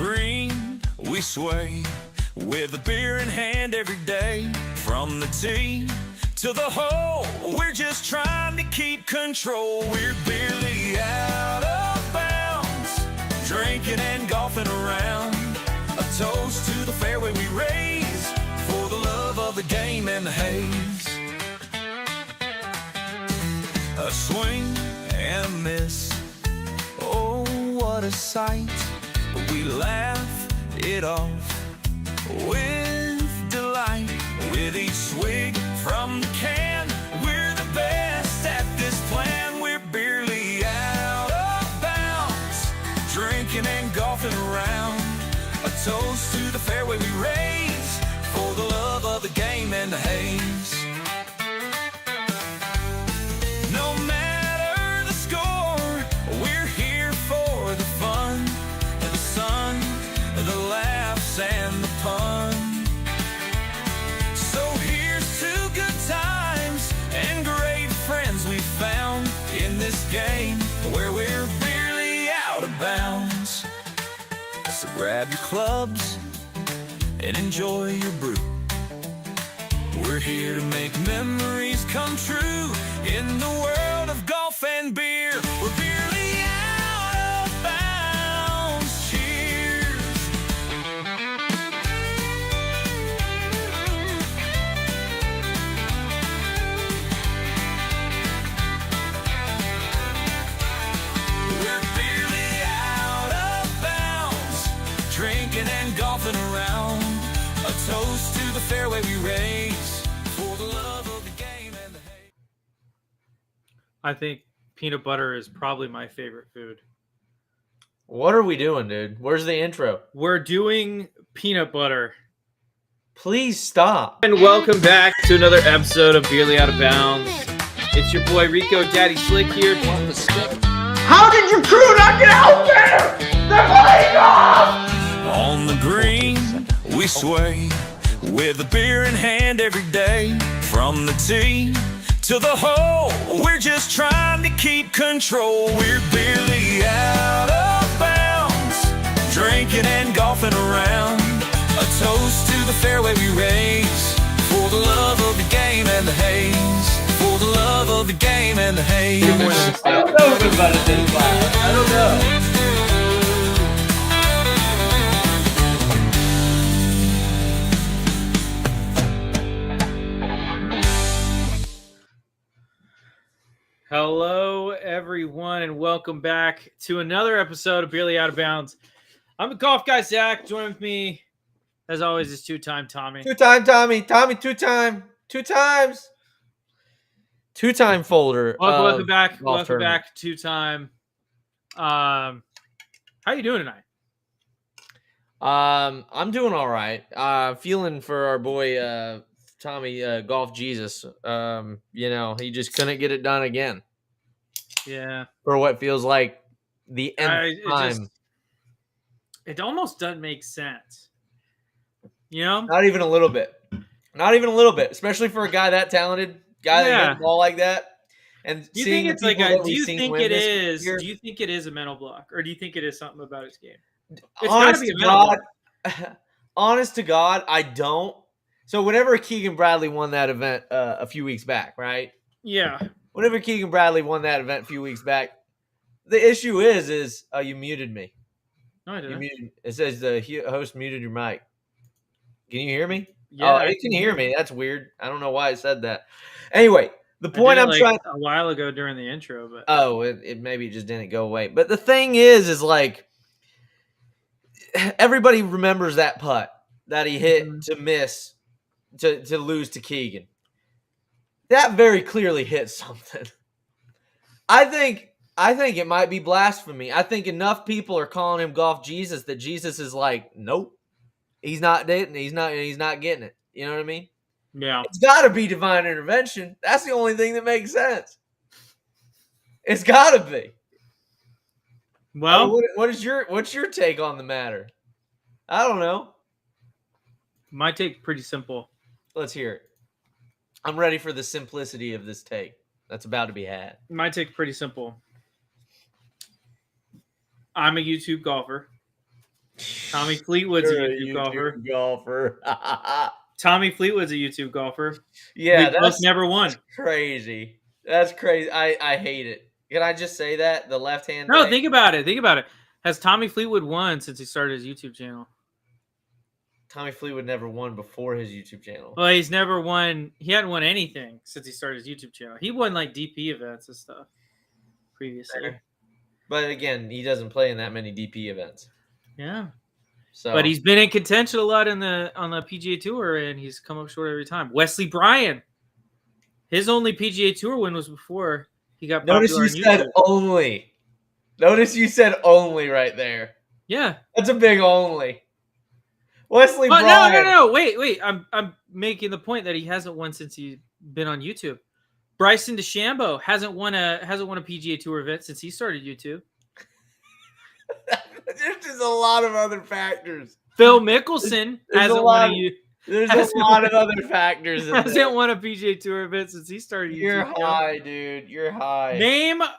green, we sway with a beer in hand every day. From the tee to the hole, we're just trying to keep control. We're barely out of bounds, drinking and golfing around. A toast to the fairway we raise for the love of the game and the haze. A swing and a miss, oh what a sight. We laugh it off with delight. With each swig from the can, we're the best at this plan. We're barely out of bounds, drinking and golfing around. A toast to the fairway we raise for the love of the game and the haze. No matter the score, we're here for the fun, the sun, the laughs and the pun. So here's to good times and great friends we found in this game where we're barely out of bounds. So grab your clubs and enjoy your brew. We're here to make memories come true in the world of golf and beer. We're barely out of bounds. Cheers. We're barely out of bounds, drinking and golfing around. A toast to the fairway we raise for the love of the game and the hate. I think peanut butter is probably my favorite food. What are we doing, dude? Where's the intro? We're doing peanut butter. Please stop. And welcome back to another episode of Barely Out of Bounds. It's your boy Rico Daddy Slick here. How did your crew not get out there? They're playing golf! On the green, we sway with a beer in hand every day. From the tee to the hole, we're just trying to keep control. We're barely out of bounds, drinking and golfing around. A toast to the fairway we raise for the love of the game and the haze. For the love of the game and the haze. I don't know if about it this loud. I don't know. Hello, everyone, and welcome back to another episode of Barely Out of Bounds. I'm the golf guy, Zach. Join with me, as always, is two-time Tommy. Two-time Tommy. Tommy, two-time. Two times. Two-time folder. Welcome back. golf Welcome tournament. back, two-time. How you doing tonight? I'm doing all right. Feeling for our boy Tommy, Golf Jesus. He just couldn't get it done again Yeah. for what feels like the nth time. It almost doesn't make sense. You know? Not even a little bit. Not even a little bit, especially for a guy that talented, guy that hit the ball like that. And Do you think it's like a? do you think it is? Do you think it is a mental block, or do you think it is something about his game? It's honest gotta be a to mental God, block. honest to God, I don't. So whenever Keegan Bradley won that event a few weeks back, right? Yeah. Whenever Keegan Bradley won that event a few weeks back, the issue is you muted me. No, I didn't. It says the host muted your mic. Can you hear me? Yeah, I can hear me. That's weird. I don't know why it said that. Anyway, the point I'm trying a while ago during the intro, but it maybe just didn't go away. But the thing is like everybody remembers that putt that he hit to miss to lose to Keegan. That very clearly hit something. I think it might be blasphemy. I think enough people are calling him Golf Jesus that Jesus is like, nope. He's not getting it. You know what I mean? yeah. It's got to be divine intervention. That's the only thing that makes sense. It's got to be. Well, what's your take on the matter? I don't know. my take's pretty simple. Let's hear it. I'm ready for the simplicity of this take that's about to be had. My take's pretty simple. I'm a YouTube golfer. Tommy Fleetwood's a You're YouTube golfer. golfer. Tommy Fleetwood's a YouTube golfer. Yeah, We both that's never won. crazy. That's crazy. I hate it. Can I just say that? The left hand No, thing? think about it. Think about it. Has Tommy Fleetwood won since he started his YouTube channel? Tommy Fleetwood never won before his YouTube channel. Well, he's never won. He hadn't won anything since he started his YouTube channel. He won like DP events and stuff previously. Fair. But again, he doesn't play in that many DP events. Yeah. So, But he's been in contention a lot on the PGA Tour, and he's come up short every time. Wesley Bryan, his only PGA Tour win was before he got notice popular you on said YouTube. only. Notice you said only right there. Yeah. That's a big only. Wesley Oh, Bryan. no. Wait. I'm making the point that he hasn't won since he's been on YouTube. Bryson DeChambeau hasn't won a PGA Tour event since he started YouTube. There's just a lot of other factors. Phil Mickelson hasn't won There's a lot of other factors. hasn't won a PGA Tour event since he started YouTube. You're high, dude. You're high. Name a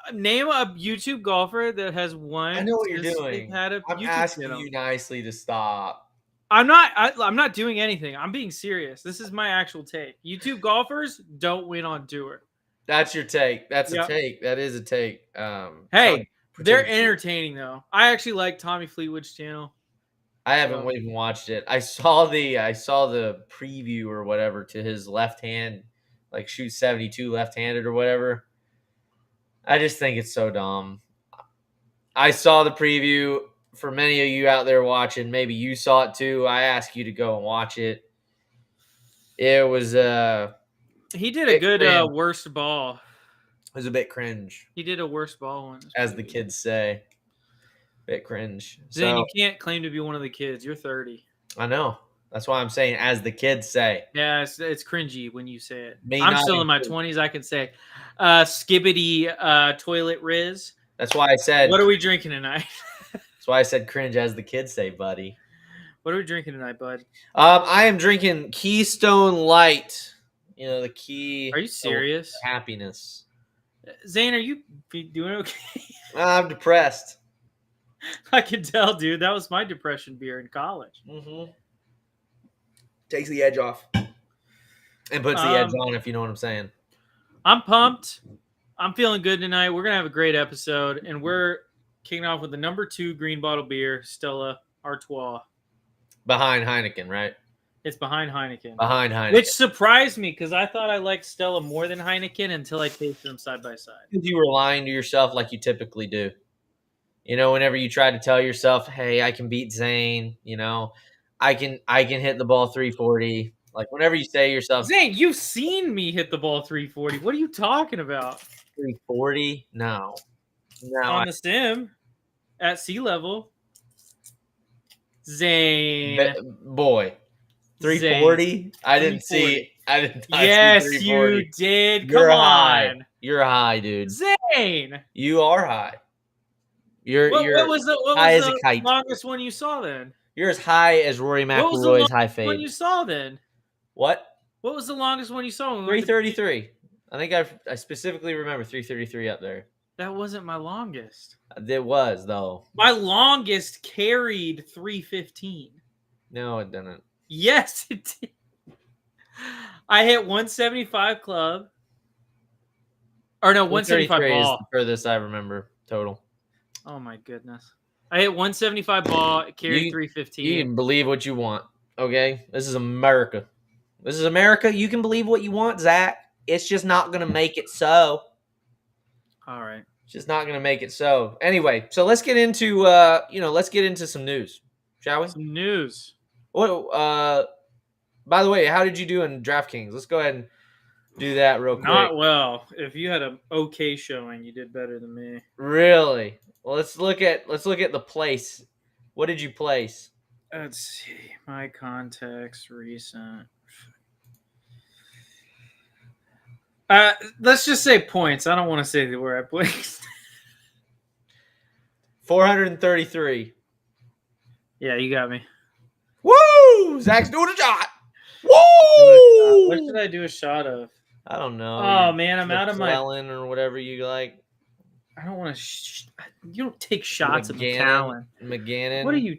YouTube golfer that has won. I know what you're since doing. they've had a I'm YouTube asking channel. you nicely to stop. I'm not doing anything. I'm being serious. This is my actual take. YouTube golfers don't win on tour. That's your take. That's Yep. a take. That is a take. Hey, they're entertaining. entertaining though. I actually like Tommy Fleetwood's channel. I haven't even watched it. I saw the preview or whatever to his left hand, like shoot 72 left-handed or whatever. I just think it's so dumb. I saw the preview. For many of you out there watching, maybe you saw it too. I asked you to go and watch it. It was He did a good cringe. worst ball. It was a bit cringe, He did a worst ball one. as the kids say. Bit cringe. Zane, So you can't claim to be one of the kids. You're 30. I know. That's why I'm saying, as the kids say. Yeah, it's cringy when you say it. Me I'm not still in my included. 20s. I can say, skibbity toilet Riz. That's why I said. What are we drinking tonight? That's why I said cringe, as the kids say, buddy. What are we drinking tonight, bud? I am drinking Keystone Light. You know, the key. Are you serious? to happiness. Zane, are you doing okay? I'm depressed. I can tell, dude. That was my depression beer in college. Mm-hmm. Takes the edge off. And puts the edge on, if you know what I'm saying. I'm pumped. I'm feeling good tonight. We're going to have a great episode, and we're kicking off with the number 2 green bottle beer, Stella Artois. Behind Heineken, right? It's behind Heineken. Behind Heineken. Which surprised me because I thought I liked Stella more than Heineken until I tasted them side by side. You were lying to yourself like you typically do. You know, whenever you try to tell yourself, hey, I can beat Zane, you know, I can hit the ball 340. Like, whenever you say to yourself, Zane, you've seen me hit the ball 340. What are you talking about? 340? No. On the sim at sea level. Zane. Boy. 340? I didn't 340. see. Yes, see you 340. did. You're Come high. on. You're high, dude. Zane. You are high. You're What was high as a the kite. longest one you saw then? You're as high as Rory What was the McIlroy's high longest one fade. you saw then? What? What was the longest one you saw? When we went to- 333. I think I specifically remember 333 up there. That wasn't my longest. It was, though. My longest carried 315. No, it didn't. Yes, it did. I hit 175 club. Or no, 175 133 ball. is the furthest I remember total. Oh my goodness. I hit 175 ball, it carried You 315. can believe what you want, okay? This is America. This is America. You can believe what you want, Zach. It's just not going to make it so. All right. It's just not going to make it so. Anyway, so let's get into some news, shall we? Some news. What? By the way, how did you do in DraftKings? Let's go ahead and do that real quick. Not well. If you had an okay showing, you did better than me. Really? Well, let's look at the place. What did you place? Let's see. My contacts recent. Let's just say points. I don't want to say where I placed. 433. Yeah, you got me. Woo! Zach's doing a shot. Woo! What should I do a shot of? I don't know. Oh man, I'm out of my. Or whatever you like. I don't want to. You don't take shots at McAllen. McGannon. What are you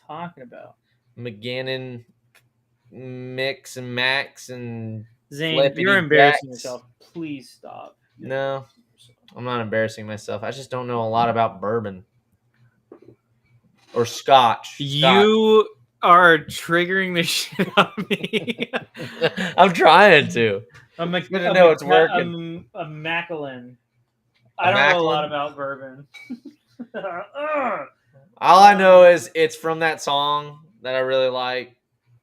talking about? McGannon, Mix and Max and Zane, Flippity you're embarrassing Jacks. yourself. Please stop. No, I'm not embarrassing myself. I just don't know a lot about bourbon or Scotch. You are triggering the shit out of me. I'm trying to. A Good to know it's working. A Macallan. A I don't know a lot Macallan? about bourbon. All I know is it's from that song that I really like.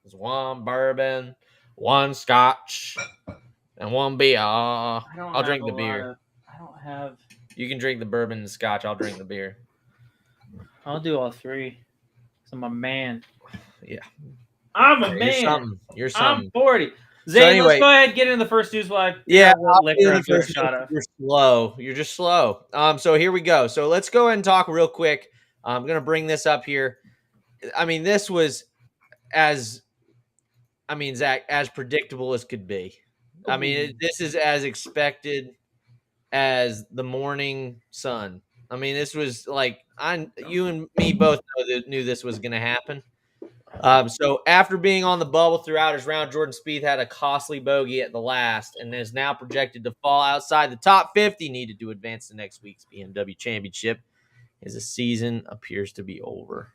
It's one bourbon, one Scotch, and one beer. I'll drink the beer. I don't have. You can drink the bourbon and Scotch. I'll drink the beer. I'll do all three. 'Cause I'm a man. Yeah. I'm a You're man. something. You're something. I'm 40. Zane, anyway, let's go ahead and get into the first news while I Yeah, I'll liquor up a shot of. You're slow. You're just slow. So here we go. So let's go ahead and talk real quick. I'm gonna bring this up here. I mean, this was Zach, as predictable as could be. I mean, this is as expected as the morning sun. I mean, this was like you and me both knew this was going to happen. So after being on the bubble throughout his round, Jordan Spieth had a costly bogey at the last and is now projected to fall outside the top 50 needed to advance to next week's BMW Championship. His season appears to be over.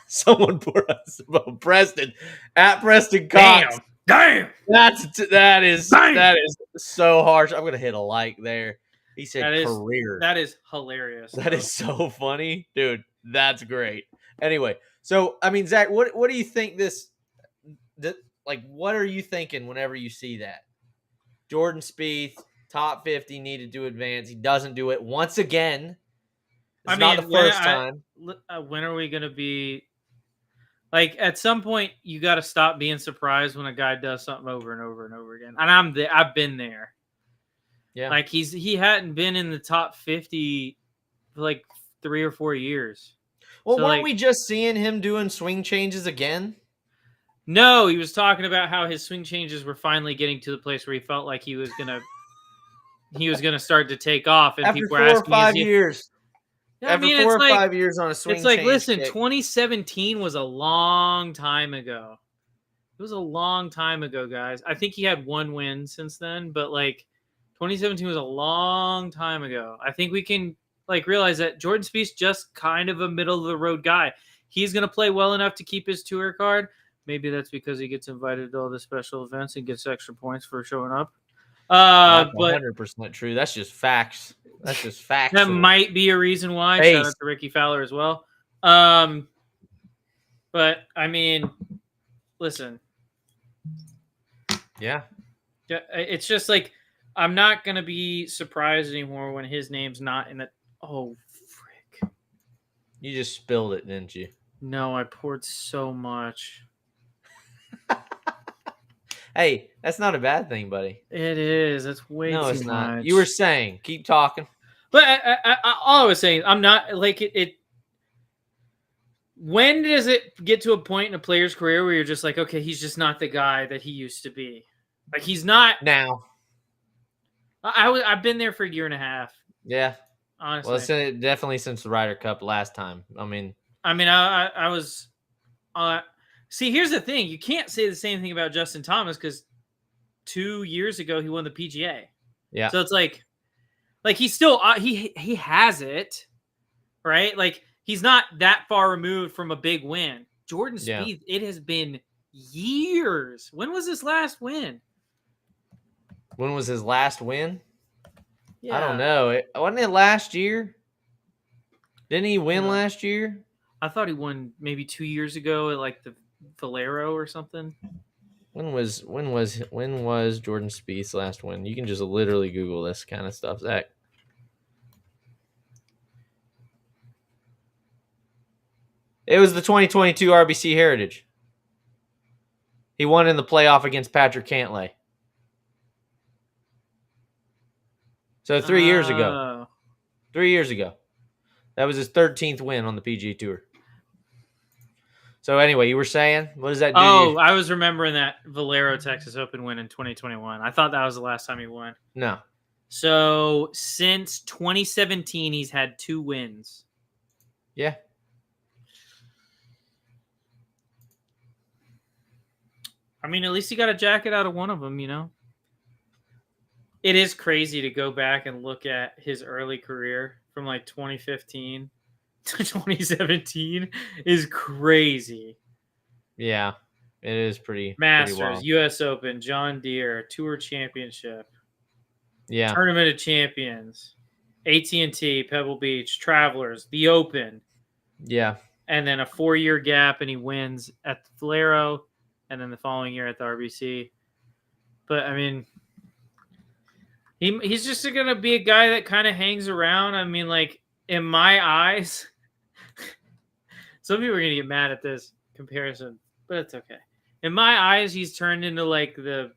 Someone put us Preston at Preston Cox. Damn. That is so harsh. I'm gonna hit a like there. He said career. That is hilarious. That is so funny, dude. That's great. Anyway, so I mean, Zach, what do you think what are you thinking whenever you see that? Jordan Spieth, top 50 needed to advance. He doesn't do it once again. It's not the first time. When are we going to be like? At some point, you got to stop being surprised when a guy does something over and over and over again. And I've been there. Yeah, like he hadn't been in the top 50 for like 3 or 4 years. Well, weren't we just seeing him doing swing changes again? No, he was talking about how his swing changes were finally getting to the place where he felt like he was gonna start to take off. And after people 4 were or asking 5 years. After 4 or 5 years on a swing, it's like, change listen, kick. 2017 was a long time ago. It was a long time ago, guys. I think he had 1 win since then, but like 2017 was a long time ago. I think we can realize that Jordan Spieth's just kind of a middle of the road guy. He's gonna play well enough to keep his tour card. Maybe that's because he gets invited to all the special events and gets extra points for showing up. That's 100% true. That's just facts. That's just facts. That might be a reason why. Hey. Shout out to Ricky Fowler as well. But I mean, listen. Yeah. It's just like I'm not gonna be surprised anymore when his name's not in the. Oh, frick! You just spilled it, didn't you? No, I poured so much. Hey, that's not a bad thing, buddy. It is. That's way too much. No, it's not. You were saying, keep talking. But all I was saying, I'm not like it. When does it get to a point in a player's career where you're just like, okay, he's just not the guy that he used to be? Like he's not now. I've been there for a year and a half. Yeah, honestly. Well, it's definitely since the Ryder Cup last time. I was. See, here's the thing: you can't say the same thing about Justin Thomas because 2 years ago he won the PGA. Yeah. So it's like he's still he has it, right? Like he's not that far removed from a big win. Jordan Spieth, It has been years. When was his last win? When was his last win? Yeah. I don't know. Wasn't it last year? Didn't he win last year? I thought he won maybe 2 years ago at like the Valero or something. When was Jordan Spieth's last win? You can just literally Google this kind of stuff, Zach. It was the 2022 RBC Heritage. He won in the playoff against Patrick Cantlay. So 3 years ago. 3 years ago. That was his 13th win on the PGA Tour. So anyway, you were saying, what does that do? Oh, I was remembering that Valero Texas Open win in 2021. I thought that was the last time he won. No. So since 2017, he's had 2 wins. Yeah. I mean, at least he got a jacket out of one of them, you know? It is crazy to go back and look at his early career from like 2015 to 2017 is crazy. Yeah. It is pretty Masters, wild. US Open, John Deere, Tour Championship, Yeah. Tournament of Champions, AT&T, Pebble Beach, Travelers, the Open, Yeah. and then a 4-year gap, and he wins at the Valero, and then the following year at the RBC. But I mean, he's just gonna be a guy that kind of hangs around. I mean, like in my eyes, some people are gonna get mad at this comparison, but it's okay. In my eyes, he's turned into like the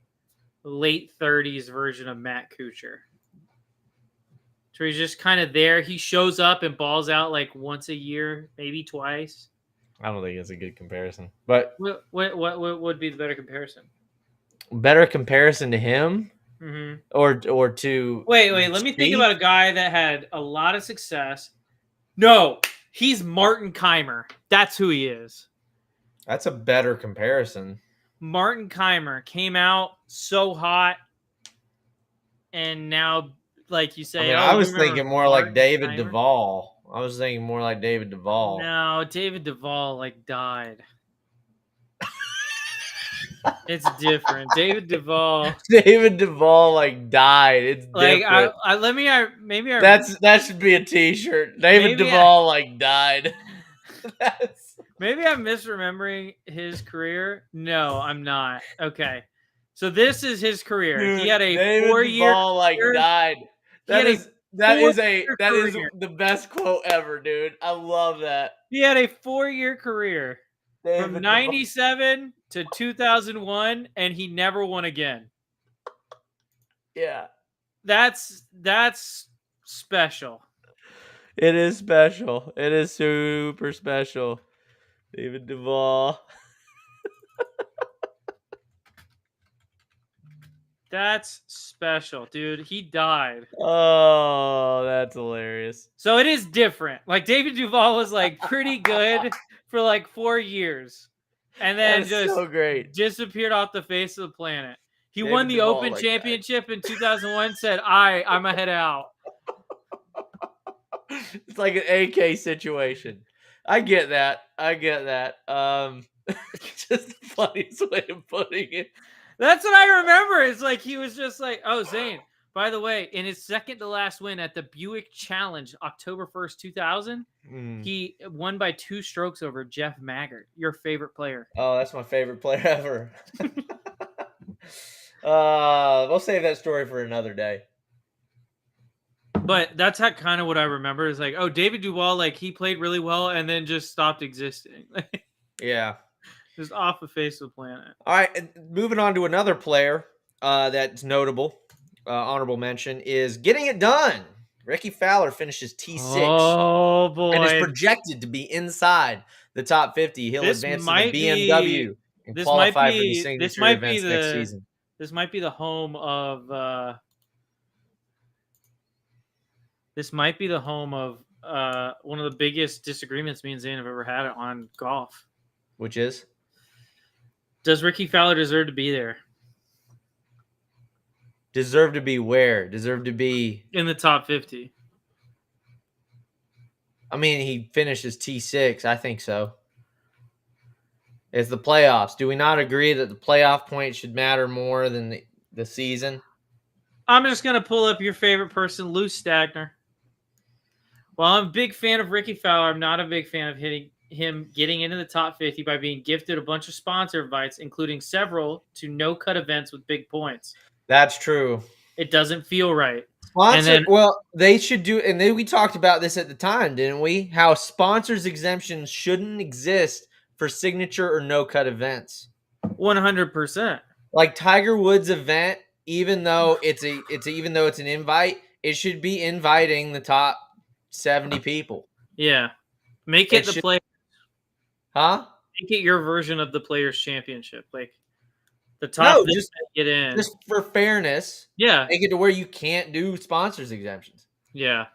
late 30s version of Matt Kuchar. So he's just kind of there. He shows up and balls out like once a year, maybe twice. I don't think it's a good comparison. But What would be the better comparison? better comparison to him Mm-hmm. or to Wait. Let me think about a guy that had a lot of success. No, he's Martin Keimer. That's who he is. That's a better comparison. Martin Keimer came out so hot, and now, like you say, I was thinking more like David Duvall. I was thinking more like David Duvall. No, David Duvall like died. It's different. David Duvall like died. It's like different. maybe That should be a T-shirt. David Duvall like died. Maybe I'm misremembering his career. No, I'm not. Okay. So this is his career. Dude, he had a David 4-year Duvall like died. That is the best quote ever, dude. I love that. He had a 4-year career David from 97 to 2001, and he never won again. Yeah. That's special. It is special. It is super special. David Duvall. That's special, dude. He died. Oh, that's hilarious. So it is different. Like David Duvall was like pretty good for like 4 years, and then just so great. disappeared off the face of the planet. He David won the Duvall Open like Championship in 2001. Said, I'm a head out." It's like an AK situation. I get that. Just the funniest way of putting it. That's what I remember. It's like he was just like, "Oh, Zane, by the way, in his second to last win at the Buick Challenge, October 1st, 2000, he won by 2 strokes over Jeff Maggart, your favorite player." Oh, that's my favorite player ever. We'll save that story for another day. But that's how kind of what I remember is like, oh, David Duvall, like he played really well and then just stopped existing. Yeah. Just off the face of the planet. All right, and moving on to another player that's notable, honorable mention, is getting it done. Ricky Fowler finishes T6. Oh, boy. And is projected to be inside the top 50. He'll advance to the BMW and qualify for the signature events next season. This might be the home of one of the biggest disagreements me and Zane have ever had on golf. Which is? Does Ricky Fowler deserve to be there? Deserve to be where? Deserve to be in the top 50. I mean, he finishes T6. I think so. It's the playoffs. Do we not agree that the playoff points should matter more than the season? I'm just going to pull up your favorite person, Lou Stagner. While I'm a big fan of Ricky Fowler, I'm not a big fan of him getting into the top 50 by being gifted a bunch of sponsor invites, including several to no-cut events with big points. That's true. It doesn't feel right. Well, they should do, and then we talked about this at the time, didn't we? How sponsors exemptions shouldn't exist for signature or no-cut events. 100%. Like Tiger Woods' event, even though it's an invite, it should be inviting the top 70 people. Yeah. Make it the player. Huh? Make it your version of the Players' Championship. Like, The top No, this just get in. just for fairness, Yeah. make it to where you can't do sponsors exemptions. Yeah.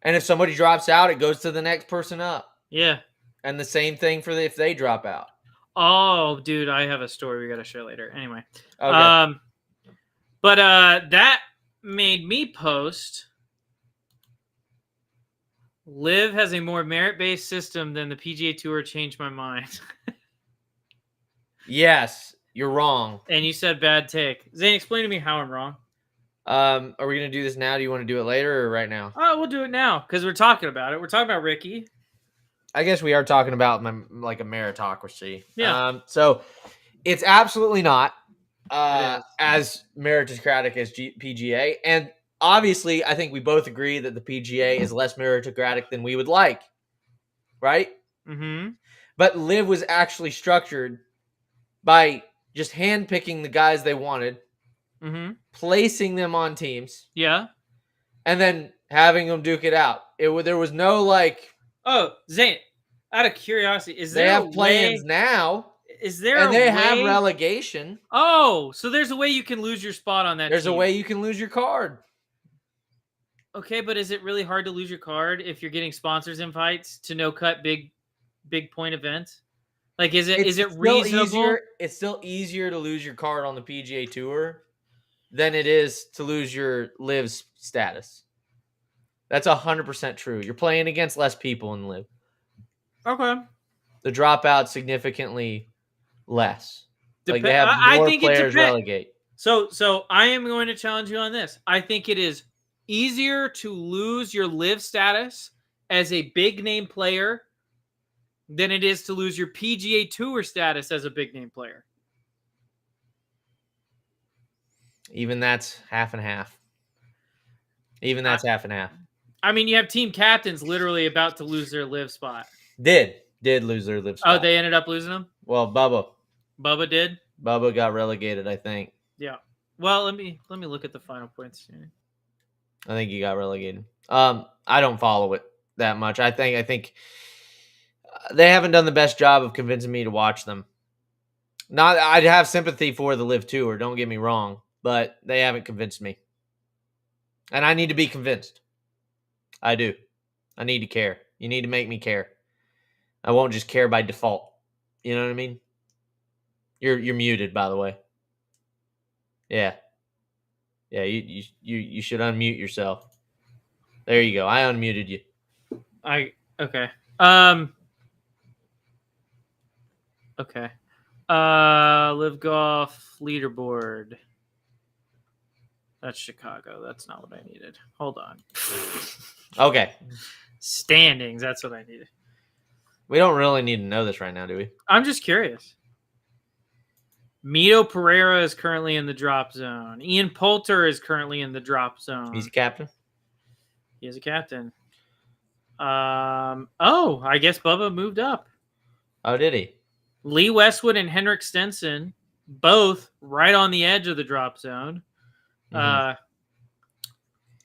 And if somebody drops out, it goes to the next person up. Yeah. And the same thing for if they drop out. Oh, dude, I have a story we got to share later. Anyway. Okay. But that made me post. Live has a more merit-based system than the PGA Tour. Changed my mind. Yes, you're wrong. And you said bad take. Zane, explain to me how I'm wrong. Are we gonna do this now? Do you want to do it later or right now? Oh, we'll do it now because we're talking about it. We're talking about Ricky. I guess we are talking about like a meritocracy. Yeah. So it's absolutely not It is. as meritocratic as PGA, and obviously, I think we both agree that the PGA is less meritocratic than we would like, right? Mm-hmm. But Live was actually structured by just handpicking the guys they wanted, Mm-hmm. placing them on teams, Yeah. and then having them duke it out. There was no like. Oh, Zane, out of curiosity, is They there have a play-ins way? now, Is there and a they way? have relegation. Oh, so there's a way you can lose your spot on that There's a team. way you can lose your card. Okay, but is it really hard to lose your card if you're getting sponsors invites to no cut big point events? Like, is it Still reasonable? easier? It's still easier to lose your card on the PGA Tour than it is to lose your Live status. That's 100% true. You're playing against less people in Live. Okay. The dropout significantly less. Like they Dep- have I more think it players depends. relegate. So I am going to challenge you on this. I think it is easier to lose your Live status as a big name player than it is to lose your PGA Tour status as a big name player. Even that's half and half. Even that's half and half. I mean, you have team captains literally about to lose their Live spot. Did lose their Live spot. Oh, they ended up losing them? Well, Bubba did? Bubba got relegated, I think. Yeah. Well, let me look at the final points here. I think he got relegated. I don't follow it that much. I think they haven't done the best job of convincing me to watch them. Not, I'd have sympathy for the Live Tour, don't get me wrong, but they haven't convinced me. And I need to be convinced. I do. I need to care. You need to make me care. I won't just care by default. You know what I mean? You're muted, by the way. Yeah. Yeah, you should unmute yourself. There you go. I unmuted you. Okay. Okay. Live Golf leaderboard. That's Chicago. That's not what I needed. Hold on. Okay. Standings. That's what I needed. We don't really need to know this right now, do we? I'm just curious. Mito Pereira is currently in the drop zone. Ian Poulter is currently in the drop zone. He's a captain. He is a captain. Oh, I guess Bubba moved up. Oh, did he? Lee Westwood and Henrik Stenson, both right on the edge of the drop zone. Mhm.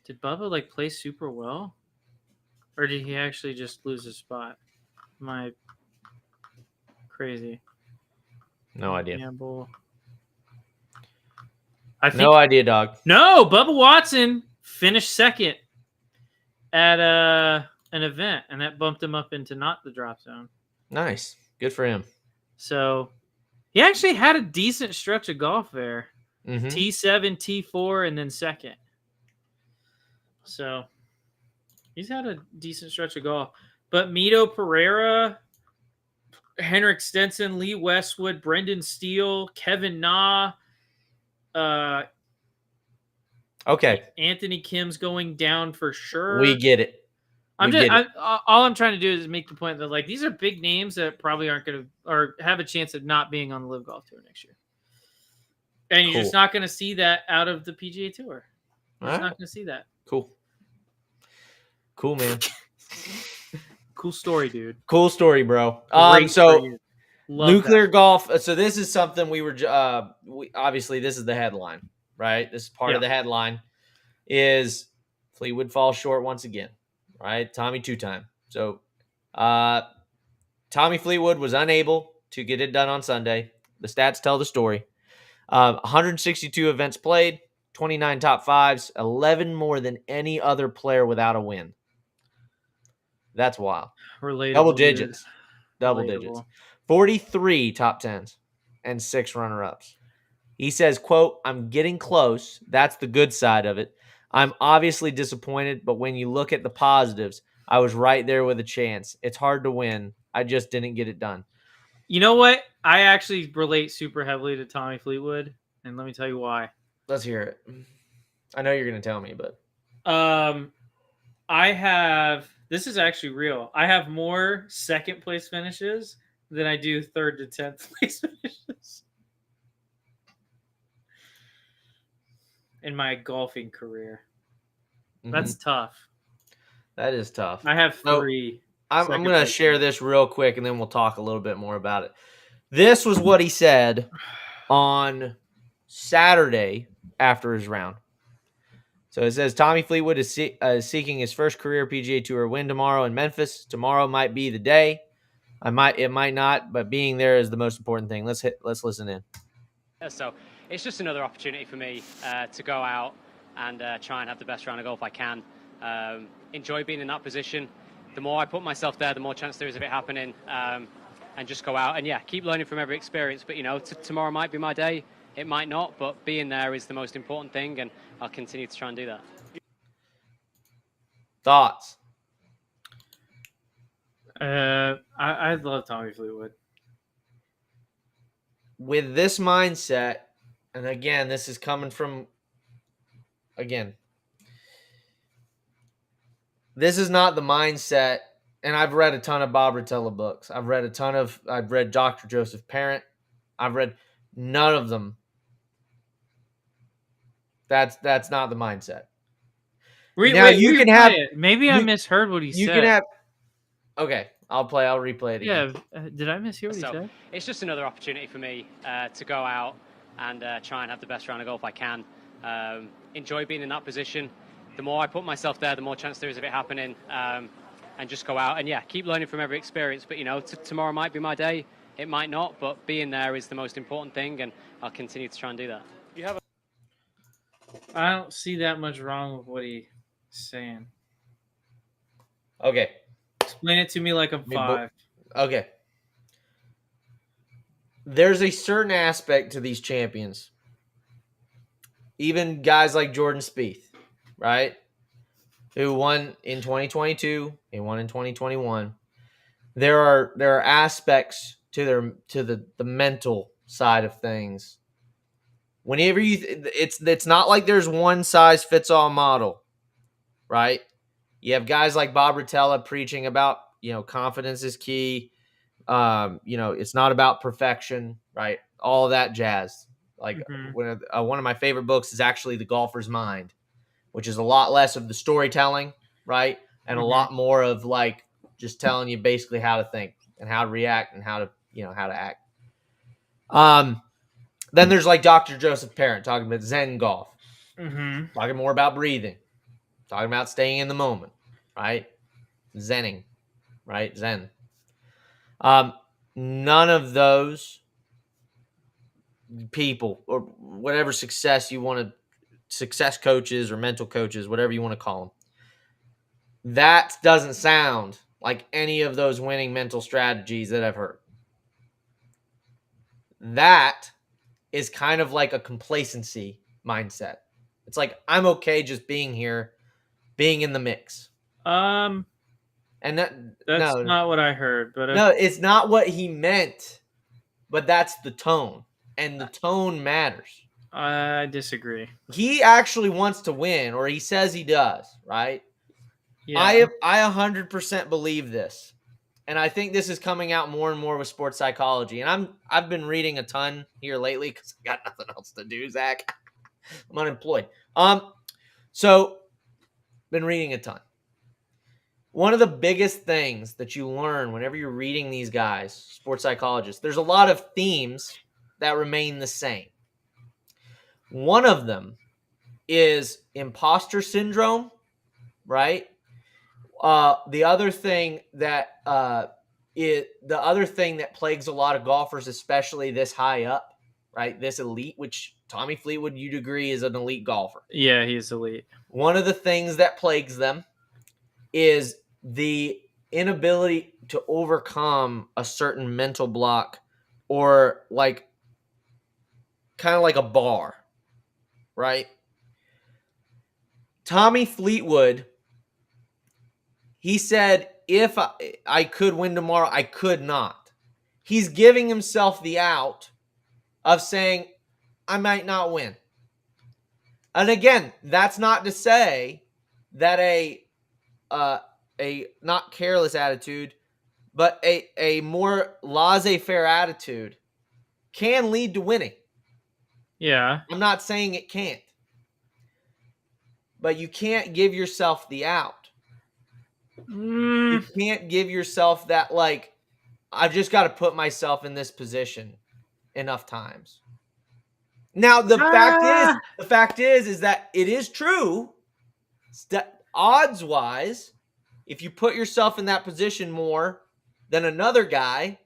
Did Bubba play super well, or did he actually just lose his spot? Am I crazy? No idea. Gamble. I think No idea, dog. no. Bubba Watson finished second at an event, and that bumped him up into not the drop zone. Nice. Good for him. So he actually had a decent stretch of golf there. Mm-hmm. T7, T4, and then second. So he's had a decent stretch of golf. But Mito Pereira, Henrik Stenson, Lee Westwood, Brendan Steele, Kevin Na, Okay. Anthony Kim's going down for sure. We get it. All I'm trying to do is make the point that these are big names that probably aren't going to or have a chance of not being on the Live Golf Tour next year. And you're just not going to see that out of the PGA Tour. You're just not going to see that. Cool. Cool, man. Cool story, dude. Cool story, bro. Great So for you. Love nuclear that. golf. So this is something we were. Obviously, this is the headline, right? This is part of the headline. Is Fleetwood falls short once again, right? Tommy 2-time. So, Tommy Fleetwood was unable to get it done on Sunday. The stats tell the story. 162 events played, 29 top fives, 11 more than any other player without a win. That's wild. Relatable. Double dude. digits. Double digits. Relatable. 43 top 10s and 6 runner-ups. He says, quote, I'm getting close. That's the good side of it. I'm obviously disappointed, but when you look at the positives, I was right there with a chance. It's hard to win. I just didn't get it done. You know what? I actually relate super heavily to Tommy Fleetwood, and let me tell you why. Let's hear it. I know you're going to tell me, but I have, this is actually real. I have more second place finishes than I do third to 10th place finishes in my golfing career. That's tough. That is tough. I have So, 3. I'm going to share this real quick, and then we'll talk a little bit more about it. This was what he said on Saturday after his round. So it says Tommy Fleetwood is seeking his first career PGA Tour win tomorrow in Memphis. Tomorrow might be the day. It might not, but being there is the most important thing. Let's listen in. So it's just another opportunity for me to go out and try and have the best round of golf I can. Enjoy being in that position. The more I put myself there, the more chance there is of it happening. And just go out and keep learning from every experience. But tomorrow might be my day. It might not, but being there is the most important thing, and I'll continue to try and do that. Thoughts? I love Tommy Fleetwood. With this mindset, and again, this is coming from, this is not the mindset, and I've read a ton of Bob Rotella books. I've read Dr. Joseph Parent. I've read none of them. That's not the mindset. Maybe I misheard what he said. You can have. Okay, I'll replay it again. Yeah, did I mishear what he said? It's just another opportunity for me to go out and try and have the best round of golf I can. Enjoy being in that position. The more I put myself there, the more chance there is of it happening. And just go out and keep learning from every experience. But tomorrow might be my day. It might not, but being there is the most important thing, and I'll continue to try and do that. I don't see that much wrong with what he's saying. Okay. Explain it to me like I'm 5. Okay. There's a certain aspect to these champions. Even guys like Jordan Spieth, right? Who won in 2022, he won in 2021. There are aspects to the mental side of things. Whenever it's not like there's one size fits all model, right? You have guys like Bob Rotella preaching about, confidence is key. It's not about perfection, right? All that jazz. Like one of my favorite books is actually The Golfer's Mind, which is a lot less of the storytelling, right? And a lot more of like just telling you basically how to think and how to react and how to act. Then there's like Dr. Joseph Parent talking about Zen golf, talking more about breathing, talking about staying in the moment, right? Zenning, right? Zen. None of those people or whatever success coaches or mental coaches, whatever you want to call them, that doesn't sound like any of those winning mental strategies that I've heard. That is kind of like a complacency mindset. It's like, I'm okay just being here, being in the mix. And that's not what I heard. But no, it's not what he meant, but that's the tone. And the tone matters. I disagree. He actually wants to win, or he says he does, right? Yeah. I 100% believe this. And I think this is coming out more and more with sports psychology. And I've been reading a ton here lately because I got nothing else to do, Zach. I'm unemployed. So been reading a ton. One of the biggest things that you learn whenever you're reading these guys, sports psychologists, there's a lot of themes that remain the same. One of them is imposter syndrome, right? The other thing that the other thing that plagues a lot of golfers, especially this high up, right? This elite, which Tommy Fleetwood, you'd agree, is an elite golfer. Yeah, he's elite. One of the things that plagues them is the inability to overcome a certain mental block, or like kind of like a bar, right? Tommy Fleetwood, he said, if I could win tomorrow, I could not. He's giving himself the out of saying, I might not win. And again, that's not to say that a not careless attitude, but a more laissez-faire attitude can lead to winning. Yeah. I'm not saying it can't. But you can't give yourself the out. You can't give yourself that, like, I've just got to put myself in this position enough times. Now, the fact is that it is true. Odds-wise, if you put yourself in that position more than another guy,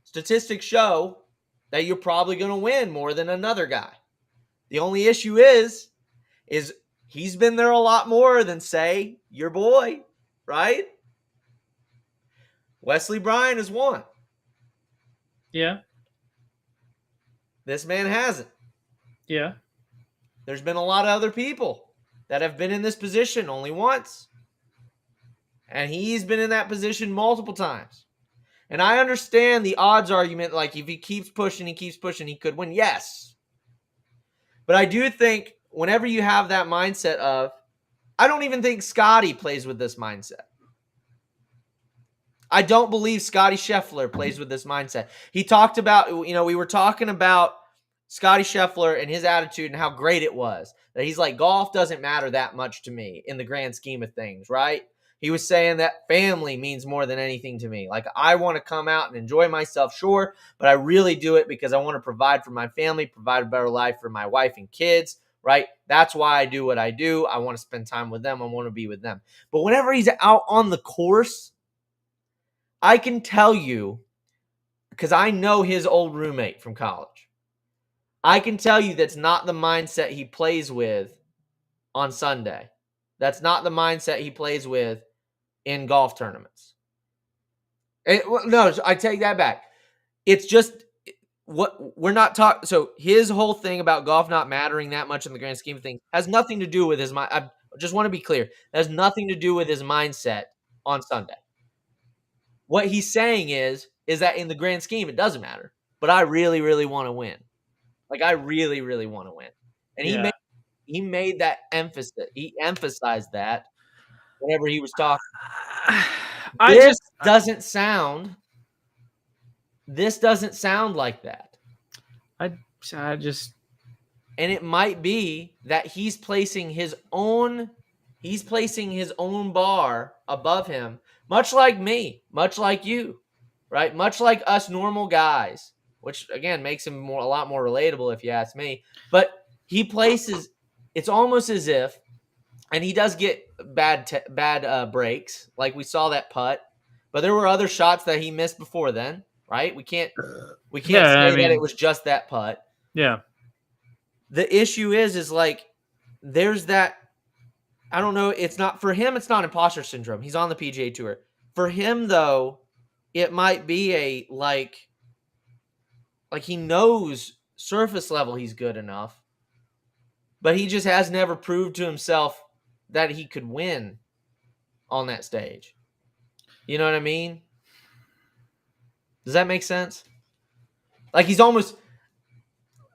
statistics show that you're probably going to win more than another guy. The only issue is he's been there a lot more than, say, your boy, right? Wesley Bryan has won. Yeah. This man hasn't. Yeah. There's been a lot of other people that have been in this position only once. And he's been in that position multiple times. And I understand the odds argument, like if he keeps pushing, he could win. Yes. But I do think whenever you have that mindset of, I don't even think Scotty plays with this mindset. I don't believe Scotty Scheffler plays with this mindset. He talked about, we were talking about Scotty Scheffler and his attitude and how great it was. That he's like, golf doesn't matter that much to me in the grand scheme of things, right? He was saying that family means more than anything to me. Like, I want to come out and enjoy myself, sure, but I really do it because I want to provide for my family, provide a better life for my wife and kids, right? That's why I do what I do. I want to spend time with them. I want to be with them. But whenever he's out on the course, I can tell you, because I know his old roommate from college, I can tell you that's not the mindset he plays with on Sunday. That's not the mindset he plays with in golf tournaments. No, I take that back. It's just what we're not talking. So his whole thing about golf not mattering that much in the grand scheme of things has nothing to do with his mind. I just want to be clear. It has nothing to do with his mindset on Sunday. What he's saying is that in the grand scheme, it doesn't matter. But I really, really want to win. Like, I really, really want to win. And he made that emphasis. He emphasized that whenever he was talking. This doesn't sound like that. I just, and it might be that he's placing his own bar above him, much like me, much like you, right? Much like us normal guys, which again makes him a lot more relatable if you ask me. But he places, it's almost as if, and he does get bad breaks, like we saw that putt, but there were other shots that he missed before then, right? We can't say that it was just that putt. Yeah. The issue is like, there's that, I don't know, it's not, for him, it's not imposter syndrome. He's on the PGA Tour. For him, though, it might be like he knows surface level he's good enough, but he just has never proved to himself that he could win on that stage. You know what I mean? Does that make sense? Like, he's almost,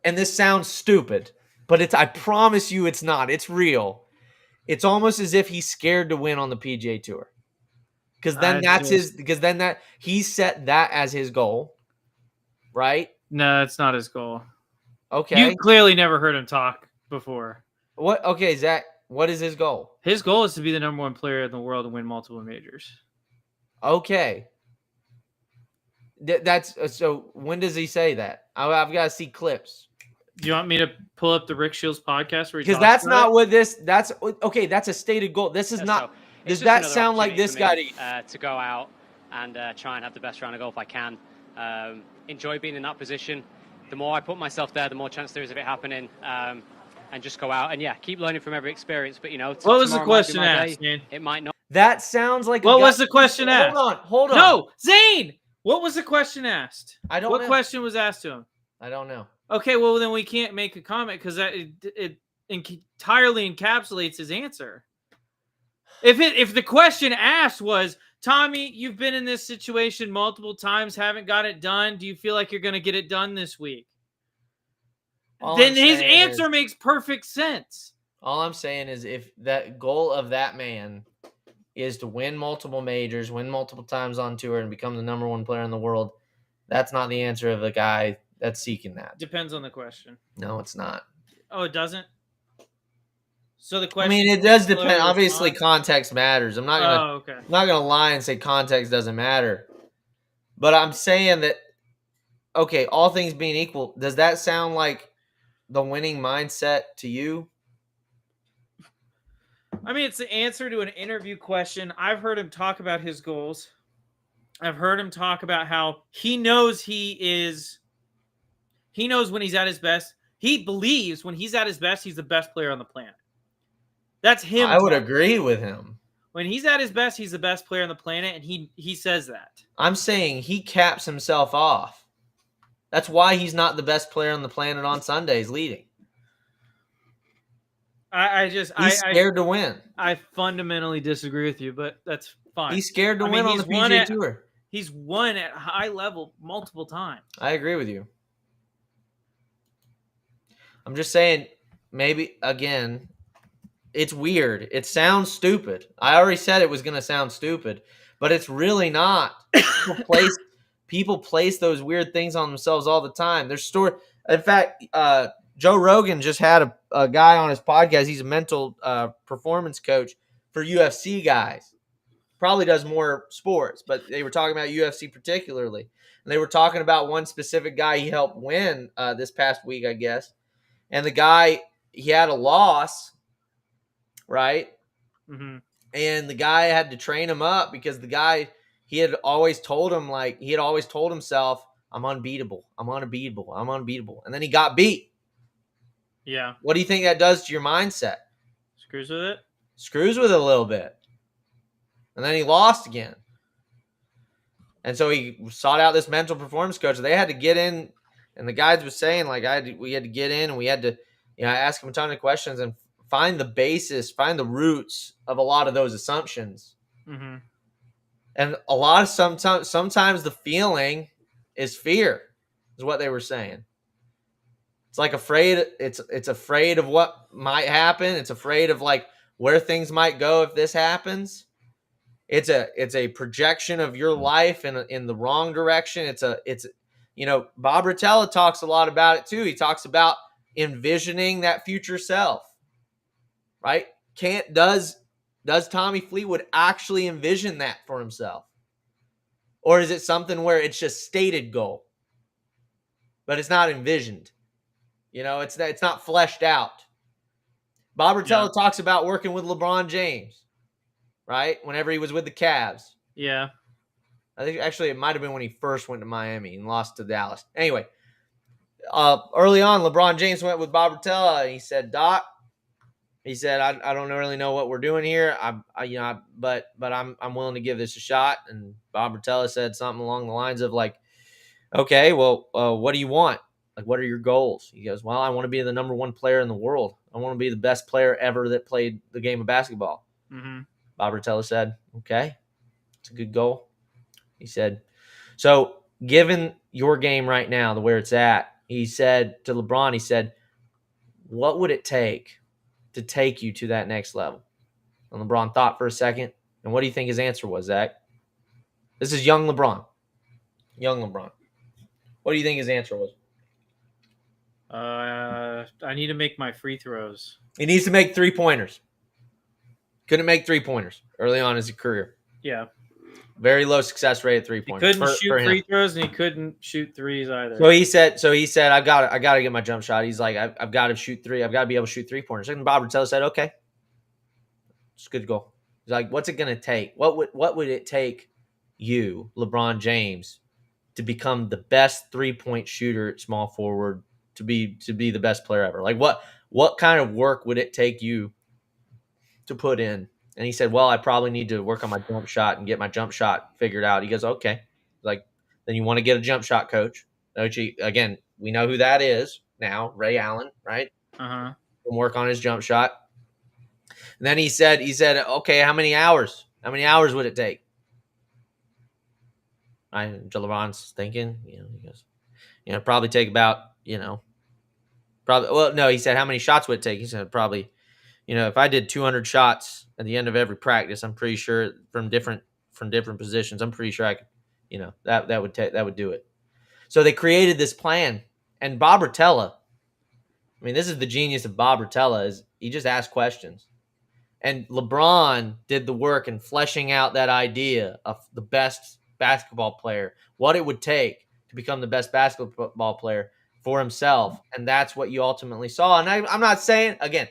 and this sounds stupid, but I promise you it's not. It's real. It's almost as if he's scared to win on the PGA Tour. Because then he set that as his goal, right? No, it's not his goal. Okay. You clearly never heard him talk before. What? Okay, Zach, what is his goal? His goal is to be the number one player in the world and win multiple majors. Okay. That's so. When does he say that? I've got to see clips. Do you want me to pull up the Rick Shields podcast? Because that's not what this. That's okay. That's a stated goal. This is not. Does that sound like this guy to go out and try and have the best round of golf I can. Enjoy being in that position. The more I put myself there, the more chance there is of it happening. And just go out and keep learning from every experience. But what was the question asked, man? It might not. That sounds like What was the question asked? Hold on. No, Zane. What was the question asked? I don't know. What question was asked to him? I don't know. Okay, well then we can't make a comment because it entirely encapsulates his answer. If the question asked was, Tommy, you've been in this situation multiple times, haven't got it done. Do you feel like you're going to get it done this week? Then his answer makes perfect sense. All I'm saying is if that goal of that man is to win multiple majors, win multiple times on tour, and become the number one player in the world, that's not the answer of the guy that's seeking that. Depends on the question. No, it's not. Oh, it doesn't? So the question. I mean, it does depend. Obviously, context matters. I'm not gonna. I'm not gonna lie and say context doesn't matter. But I'm saying that. Okay, all things being equal, does that sound like the winning mindset to you? I mean, it's the answer to an interview question. I've heard him talk about his goals. I've heard him talk about how he knows when he's at his best. He believes when he's at his best, he's the best player on the planet. That's him. I would agree with him. When he's at his best, he's the best player on the planet, and he says that. I'm saying he caps himself off. That's why he's not the best player on the planet on Sundays leading. He's scared to win. I fundamentally disagree with you, but that's fine. He's scared to win on the PGA Tour. He's won at high level multiple times. I agree with you. I'm just saying, maybe, again, it's weird. It sounds stupid. I already said it was going to sound stupid, but it's really not. People place those weird things on themselves all the time. In fact, Joe Rogan just had a guy on his podcast. He's a mental performance coach for UFC guys. Probably does more sports, but they were talking about UFC particularly. And they were talking about one specific guy he helped win this past week, I guess. And the guy, he had a loss, right? Mm-hmm. And the guy had to train him up because the guy, he had always told himself, I'm unbeatable. I'm unbeatable. I'm unbeatable. And then he got beat. Yeah. What do you think that does to your mindset? Screws with it? Screws with it a little bit. And then he lost again. And so he sought out this mental performance coach. They had to get in, and the guys was saying, like, we had to get in and we had to, ask him a ton of questions and find the basis, find the roots of a lot of those assumptions. Mm-hmm. And sometimes the feeling is fear, is what they were saying. It's like afraid. It's afraid of what might happen. It's afraid of like where things might go if this happens. It's a projection of your life in the wrong direction. Bob Rotella talks a lot about it too. He talks about envisioning that future self, right? Does Tommy Fleetwood actually envision that for himself? Or is it something where it's just stated goal, but it's not envisioned? It's not fleshed out. Bob Rotella talks about working with LeBron James, right? Whenever he was with the Cavs. Yeah. I think actually it might have been when he first went to Miami and lost to Dallas. Anyway, early on, LeBron James went with Bob Rotella and he said, Doc, he said, I don't really know what we're doing here. But I'm willing to give this a shot. And Bob Rotella said something along the lines of like, okay, well, what do you want? Like, what are your goals? He goes, well, I want to be the number one player in the world. I want to be the best player ever that played the game of basketball. Mm-hmm. Bob Rotella said, okay, it's a good goal. He said, so given your game right now, the where it's at, he said to LeBron, he said, what would it take to take you to that next level? And LeBron thought for a second. And what do you think his answer was, Zach? This is young LeBron. Young LeBron. What do you think his answer was? I need to make my free throws. He needs to make 3-pointers. Couldn't make 3-pointers early on in his career. Yeah. Very low success rate at 3-pointers. He couldn't shoot free throws and he couldn't shoot threes either. So he said, I got to get my jump shot. He's like, I've got to shoot three. I've got to be able to shoot 3-pointers. And Bob Rotella said, okay, it's a good goal. He's like, what's it going to take? What would it take you, LeBron James, to become the best 3-point shooter at small forward, to be the best player ever? Like what kind of work would it take you to put in? And he said, well, I probably need to work on my jump shot and get my jump shot figured out. He goes, okay. Like, then you want to get a jump shot coach. Which again, we know who that is now, Ray Allen, right? Uh-huh. Work on his jump shot. And then he said, okay, how many hours? How many hours would it take? LeBron's thinking, he goes, probably take about, well, no, he said, how many shots would it take? He said, probably, if I did 200 shots at the end of every practice, I'm pretty sure from different positions, I'm pretty sure I could, that would do it. So they created this plan, and Bob Rotella, I mean, this is the genius of Bob Rotella, is he just asked questions. And LeBron did the work in fleshing out that idea of the best basketball player, what it would take to become the best basketball player for himself. And that's what you ultimately saw. And I'm not saying, again,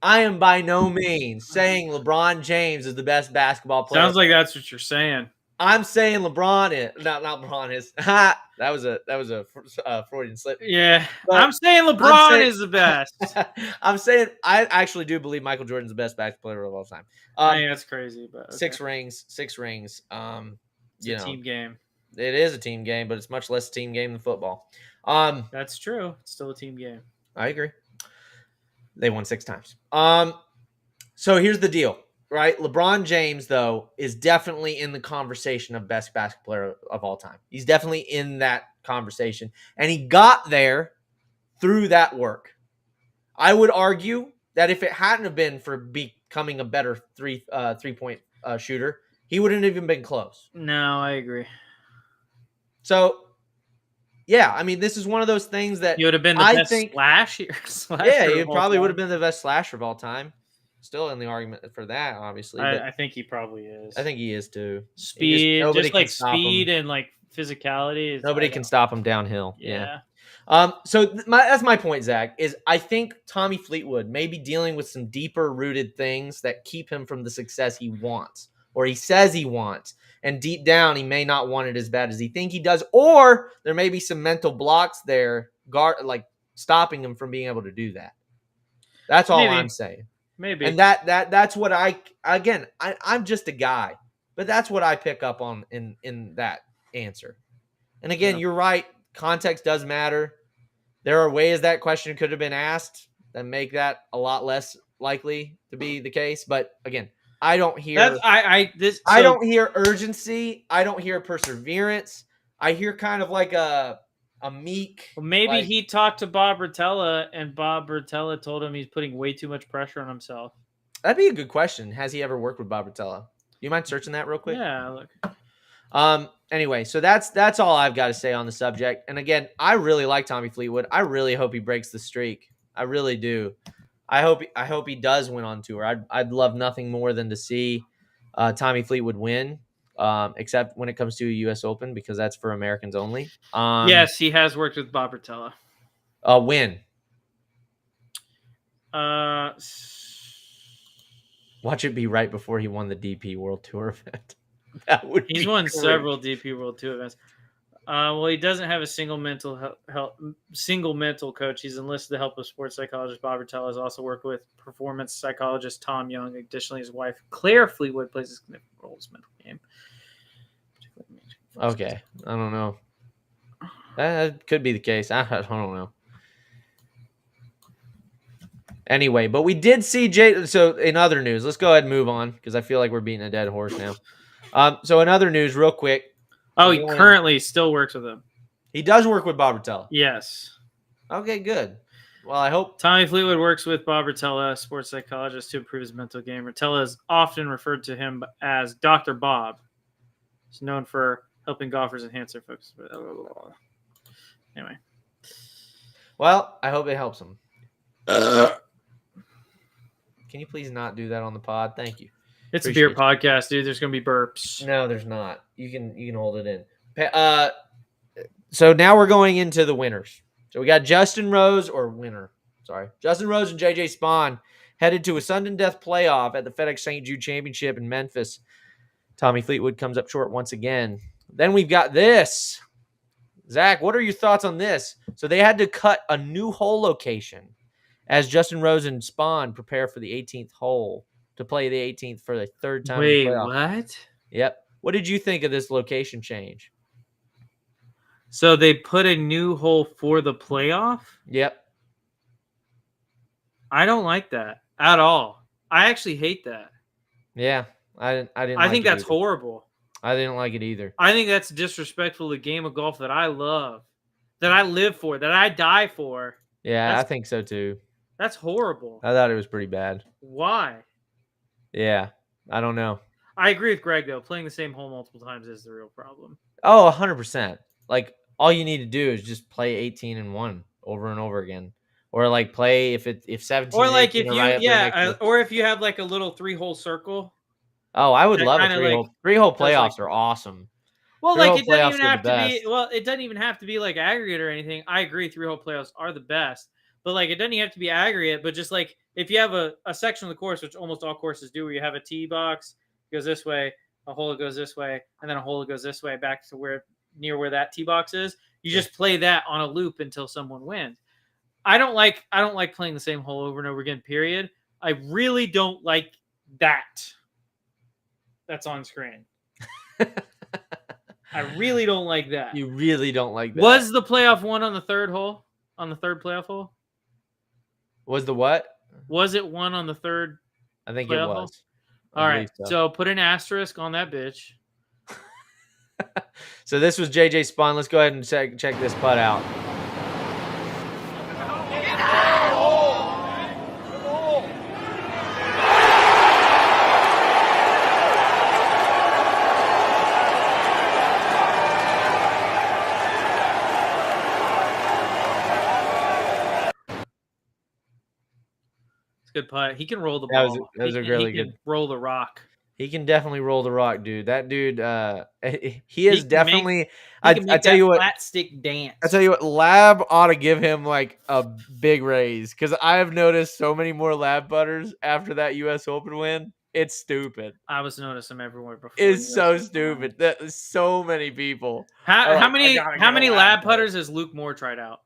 I am by no means saying LeBron James is the best basketball player. Sounds like that's what you're saying. I'm saying LeBron is not LeBron is. that was a Freudian slip. Yeah, but I'm saying LeBron is the best. I'm saying I actually do believe Michael Jordan's the best basketball player of all time. I think that's crazy, but okay. 6 rings. It's a team game. It is a team game, but it's much less a team game than football. That's true. It's still a team game. I agree. They won 6 times. So here's the deal. Right, LeBron James, though, is definitely in the conversation of best basketball player of all time. He's definitely in that conversation, and he got there through that work. I would argue that if it hadn't have been for becoming a better three-point shooter, he wouldn't have even been close. No, I agree. So, yeah, I mean, this is one of those things that you would have been the best slasher. Yeah, he probably would have been the best slasher of all time. Still in the argument for that, obviously. I think he probably is. I think he is too. Speed, just like speed and like physicality. Nobody can stop him downhill. Yeah. So that's my point, Zach. Is I think Tommy Fleetwood may be dealing with some deeper rooted things that keep him from the success he wants, or he says he wants, and deep down he may not want it as bad as he think he does, or there may be some mental blocks there, like stopping him from being able to do that. That's all I'm saying. Maybe. And that's what I'm just a guy, but that's what I pick up on in that answer. And again, You're right. Context does matter. There are ways that question could have been asked that make that a lot less likely to be the case. But again, I don't hear I don't hear urgency. I don't hear perseverance. I hear kind of like a meek. Well, maybe he talked to Bob Rotella, and Bob Rotella told him he's putting way too much pressure on himself. That'd be a good question. Has he ever worked with Bob Rotella? Do you mind searching that real quick? Yeah, look. Anyway, so that's all I've got to say on the subject. And again, I really like Tommy Fleetwood. I really hope he breaks the streak. I really do. I hope he does win on tour. I'd love nothing more than to see Tommy Fleetwood win. Except when it comes to a U.S. Open, because that's for Americans only. Yes, he has worked with Bob Rotella. When? Watch it be right before he won the DP World Tour event. He's won several DP World Tour events. Well, he doesn't have a single mental coach. He's enlisted the help of sports psychologist Bob Rotella. Has also worked with performance psychologist Tom Young. Additionally, his wife Claire Fleetwood plays a significant role in his mental game. Okay, I don't know. That could be the case. I don't know. Anyway, but we did see Jay. So in other news, let's go ahead and move on because I feel like we're beating a dead horse now. So in other news, real quick. Oh, he currently still works with him. He does work with Bob Rotella. Yes. Okay, good. Well, I hope Tommy Fleetwood works with Bob Rotella, a sports psychologist, to improve his mental game. Rotella is often referred to him as Dr. Bob. He's known for helping golfers enhance their focus. Anyway. Well, I hope it helps him. Can you please not do that on the pod? Thank you. It's a beer podcast, dude. There's going to be burps. No, there's not. You can hold it in. So now we're going into the winners. So we got Justin Rose and JJ Spawn headed to a sudden death playoff at the FedEx St. Jude Championship in Memphis. Tommy Fleetwood comes up short once again. Then we've got this. Zach, what are your thoughts on this? So they had to cut a new hole location as Justin Rose and Spawn prepare for the 18th hole to play the 18th for the third time in the Wait, playoff. what? Yep. What did you think of this location change? So they put a new hole for the playoff? Yep. I don't like that at all. I actually hate that. Yeah. I didn't I like think it that's either. horrible. I didn't like it either. I think that's disrespectful to the game of golf that I love, that I live for, that I die for. Yeah, I think so too. That's horrible. I thought it was pretty bad. Why? Yeah. I don't know. I agree with Greg, though. Playing the same hole multiple times is the real problem. Oh, 100%. Like, all you need to do is just play 18 and 1 over and over again. Or like play if 17 or like 18 if are you right up there next to or if you have like a little 3-hole circle. Oh, I would that love a kinda, three-hole does, like- playoffs are awesome. Well, Three-hole like it doesn't playoffs even are the have to be. best. Well, it doesn't even have to be like aggregate or anything. I agree, 3-hole playoffs are the best, but like it doesn't even have to be aggregate. But just like if you have a section of the course, which almost all courses do, where you have a tee box goes this way, a hole goes this way, and then a hole goes this way back to near where that tee box is. You just play that on a loop until someone wins. I don't like playing the same hole over and over again. Period. I really don't like that. That's on screen. I really don't like that. You really don't like that. Was the playoff one on the third hole? On the third playoff hole? Was the what? Was it one on the third? I think it playoff hole? was. All right. So put an asterisk on that bitch. So this was JJ Spawn. Let's go ahead and check this putt out. Good putt. He can roll the ball. That was a really good. Roll the rock. He can definitely roll the rock, dude. That dude, he is definitely. I tell you what, flat stick dance. I tell you what, Lab ought to give him like a big raise because I have noticed so many more Lab putters after that U.S. Open win. It's stupid. I was noticing them everywhere before. It's so stupid. That so many people. How many Lab putters has Luke Moore tried out?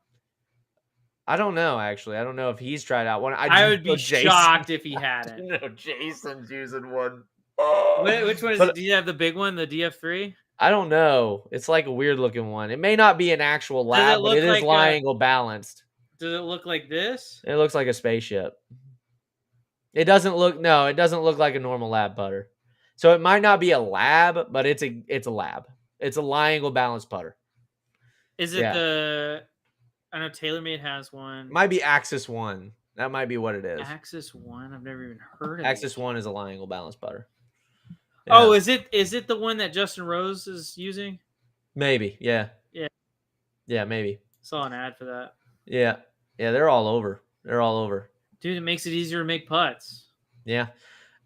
I don't know, actually. I don't know if he's tried out one. I would be shocked if he hadn't. No, Jason's using one. Which one is it? Do you have the big one, the DF3? I don't know. It's like a weird looking one. It may not be an actual lab, but it is lie angle balanced. Does it look like this? It looks like a spaceship. It doesn't look like a normal lab putter. So it might not be a lab, but it's a lab. It's a lie angle balanced putter. Is it I know TaylorMade has one. Might be Axis 1. That might be what it is. Axis 1? I've never even heard of it. Axis 1 is a lie angle balanced putter. Yeah. Oh, is it the one that Justin Rose is using? Maybe, yeah. Yeah. Yeah, maybe. Saw an ad for that. Yeah. Yeah, they're all over. Dude, it makes it easier to make putts. Yeah.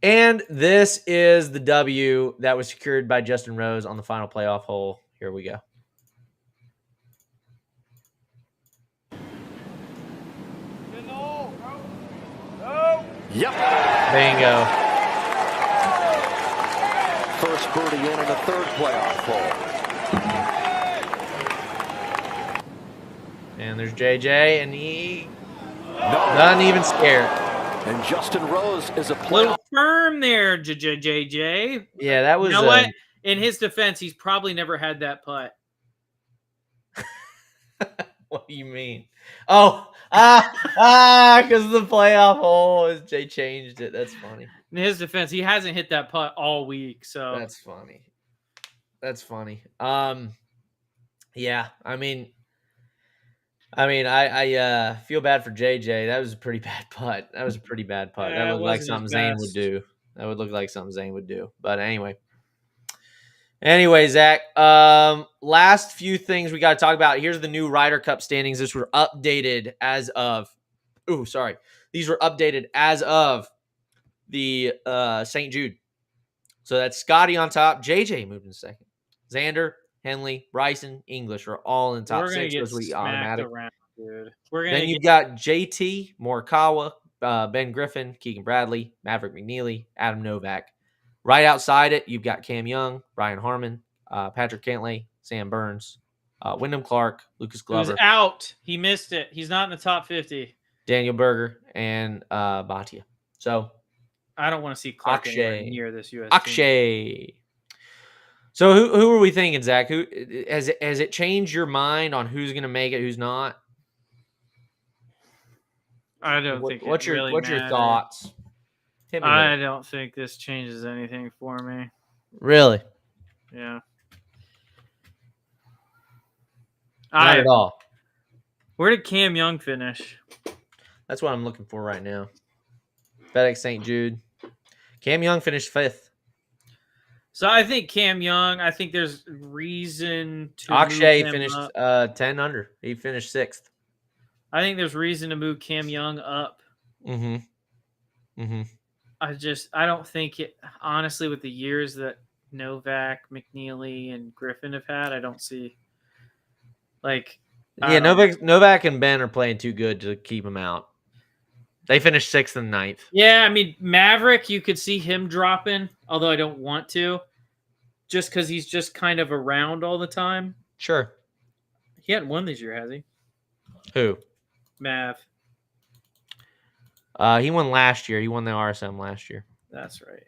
And this is the W that was secured by Justin Rose on the final playoff hole. Here we go. Yep. Bingo. First birdie in the third playoff hole. And there's JJ, and he doesn't even scare it. And Justin Rose is a playoff. Little firm there, JJ. Yeah, that was. You know what? In his defense, he's probably never had that putt. What do you mean? Oh, because the playoff hole, Jay changed it. That's funny. In his defense, he hasn't hit that putt all week, so that's funny. Yeah, I mean, I feel bad for JJ. That was a pretty bad putt. That looked like something Zane would do. But anyway, Zach. Last few things we got to talk about. Here's the new Ryder Cup standings. These were updated as of. These were updated as of the St. Jude. So that's Scotty on top. JJ moved in second. Xander, Henley, Bryson, English are all in top six. Those will be automatic. Dude. Then you've got JT, Morikawa, Ben Griffin, Keegan Bradley, Maverick McNeely, Adam Novak. Right outside it, you've got Cam Young, Brian Harmon, Patrick Cantlay, Sam Burns, Wyndham Clark, Lucas He was Glover, out. He missed it. He's not in the top 50. Daniel Berger, and Bhatia. So I don't want to see Clark anywhere Akshay. near this U.S. team. Akshay. So who are we thinking, Zach? Who has it changed your mind on who's going to make it, who's not? I don't think What's it really your matters. thoughts? Hit me with I it. don't think this changes anything for me. Really? Yeah. Not at all. Where did Cam Young finish? That's what I'm looking for right now. FedEx St. Jude. Cam Young finished 5th. So I think Cam Young, I think there's reason to Akshay move him finished up. 10 under. He finished 6th. I think there's reason to move Cam Young up. Mm-hmm. Mm-hmm. I don't think it, honestly, with the years that Novak, McNeely, and Griffin have had, I don't see, like... Yeah, Novak and Ben are playing too good to keep him out. They finished 6th and 9th. Yeah, I mean, Maverick, you could see him dropping, although I don't want to, just because he's just kind of around all the time. Sure. He hadn't won this year, has he? Who? Mav. He won last year. He won the RSM last year. That's right.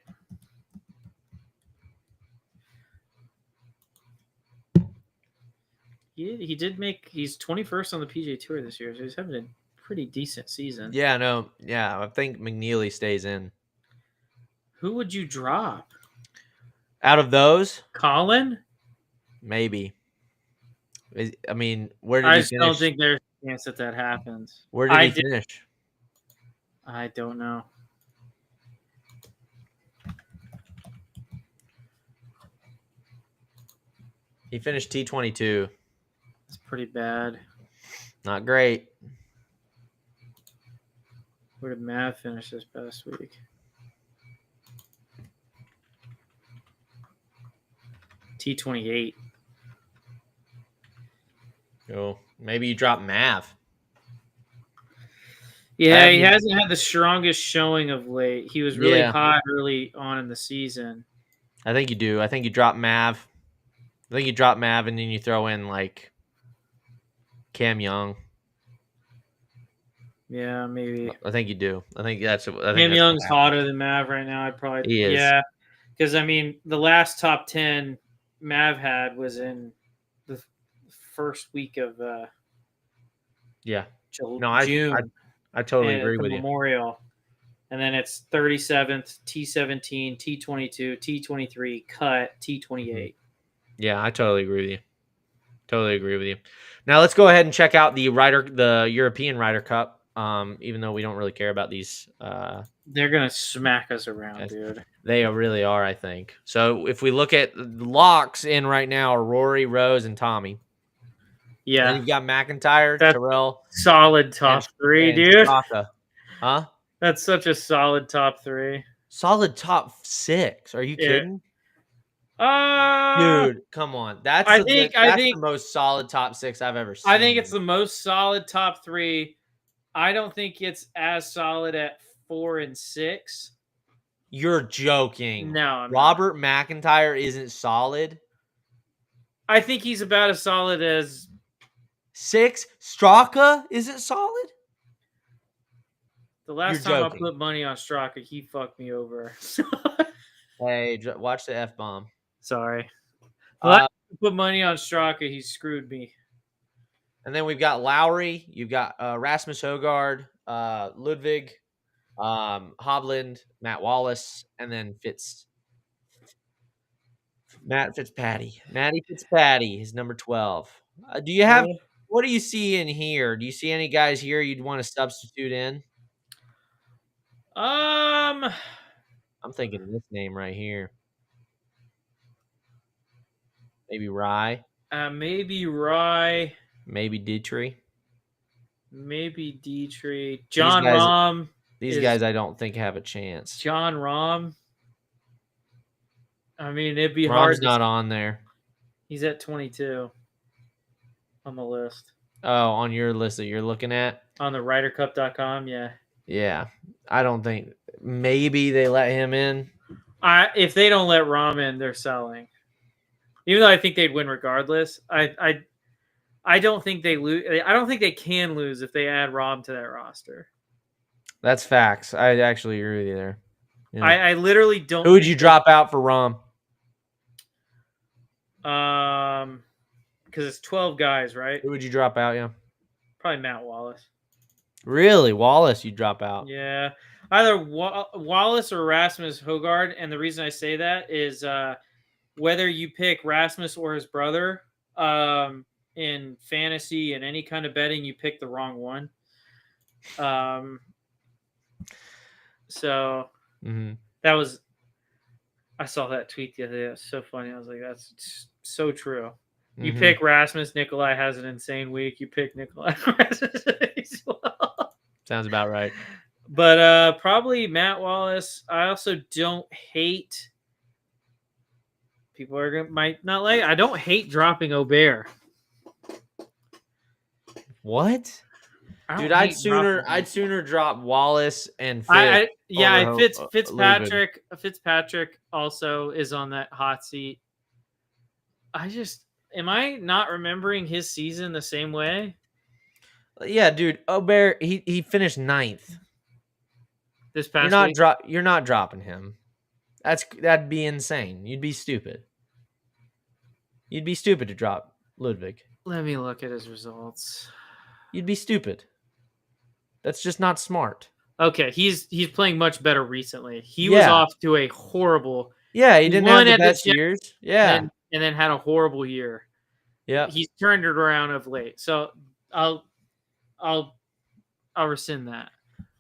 He did make. He's 21st on the PGA Tour this year, so he's having a pretty decent season. Yeah, no. Yeah, I think McNeely stays in. Who would you drop? Out of those, Colin? maybe. I mean, where did I he just finish? don't think there's a chance that happens. Where did he finish? I don't know. He finished T22. It's pretty bad. Not great. Where did Mav finish this past week? T28. Oh, maybe you drop Mav. Yeah, he hasn't had the strongest showing of late. He was really Yeah. hot early on in the season. I think you do. I think you drop Mav. I think you drop Mav and then you throw in like Cam Young. Yeah, maybe. I think you do. I think that's. Cam Young's hotter than Mav right now. I'd probably. He is. Yeah, because I mean, the last top 10 Mav had was in the first week of Yeah. June. I totally at agree the with you. Memorial. And then it's 37th, T17, T22, T23, cut, T28. Yeah, I totally agree with you. Totally agree with you. Now let's go ahead and check out the European Ryder Cup. Even though we don't really care about these, They're gonna smack us around, dude. they really are. I think so. If we look at the locks in right now, are Rory, Rose, and Tommy. Yeah, Then you've got McIntyre, That's Terrell, solid top three, and dude. Straka. Huh? That's such a solid top three. Solid top 6. Are you Yeah. kidding? Dude, Dude, come on. That's I the think most solid top 6 I've ever seen. I think it's the most solid top three. I don't think it's as solid at 4 and 6. You're joking. No, I'm not. Robert McIntyre isn't solid. I think he's about as solid as 6. Straka isn't solid. the last You're time joking. I put money on Straka. He fucked me over. Hey, watch the F-bomb. Sorry. The last time I put money on Straka, he screwed me. And then we've got Lowry. You've got Rasmus Højgaard, Ludwig, Hovland, Matt Wallace, and then Matt Fitzpatrick. Matty Fitzpatrick is number 12. Do you have? What do you see in here? Do you see any guys here you'd want to substitute in? I'm thinking of this name right here. Maybe Rye. Maybe Rye. Maybe Dietrich. Maybe Dietrich. John guys- Rahm. These guys I don't think have a chance. John Rahm. I mean, it'd be Rahm's hard. not on there. He's at 22 on the list. Oh, on your list that you're looking at? On the RyderCup.com, yeah. Yeah. I don't think. Maybe they let him in. If they don't let Rom in, they're selling. Even though I think they'd win regardless, I don't think they lose. I don't think they can lose if they add Rom to that roster. That's facts. I actually agree with you there. Yeah. I literally don't. Who would you drop out for Rom? Because it's 12 guys, right? Who would you drop out? Yeah. Probably Matt Wallace. Really, Wallace? You drop out? Yeah, either Wallace or Rasmus Hogard. And the reason I say that is whether you pick Rasmus or his brother in fantasy and any kind of betting, you pick the wrong one. So that was. I saw that tweet the other day. It was so funny. I was like, that's so true. You pick Rasmus, Nikolai has an insane week. You pick Nikolai Rasmus as well. Sounds about right. But probably Matt Wallace. I also don't hate. People might not like. I don't hate dropping Aubert. What? Dude, I'd sooner drop Wallace and Fitzpatrick. Fitzpatrick also is on that hot seat. Am I not remembering his season the same way? Yeah, dude. Aubert, he finished 9th. This past week? You're not dropping him. That'd be insane. You'd be stupid. You'd be stupid to drop Ludwig. Let me look at his results. You'd be stupid. That's just not smart. Okay, he's playing much better recently. He was off to a horrible. Yeah, he didn't have the best years. Yeah, and then had a horrible year. Yeah, he's turned it around of late. So I'll rescind that.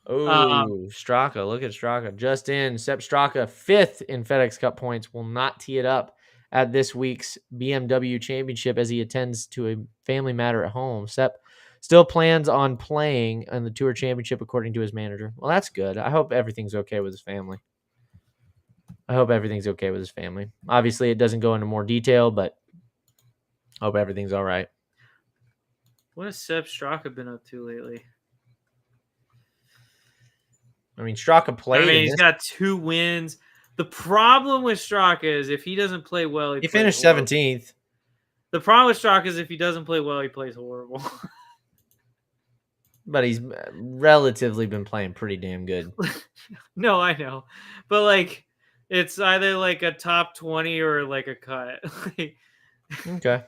Oh, Straka! Look at Straka. Just in, Sepp Straka, 5th in FedEx Cup points, will not tee it up at this week's BMW Championship as he attends to a family matter at home. Sepp still plans on playing in the Tour Championship, according to his manager. Well, that's good. I hope everything's okay with his family. Obviously, it doesn't go into more detail, but I hope everything's all right. What has Sepp Straka been up to lately? I mean, Straka played. He's got 2 wins. The problem with Straka is if he doesn't play well, he finished 17th. The problem with Straka is if he doesn't play well, he plays horrible. But he's relatively been playing pretty damn good. No, I know. But, it's either, a top 20 or, a cut. Okay.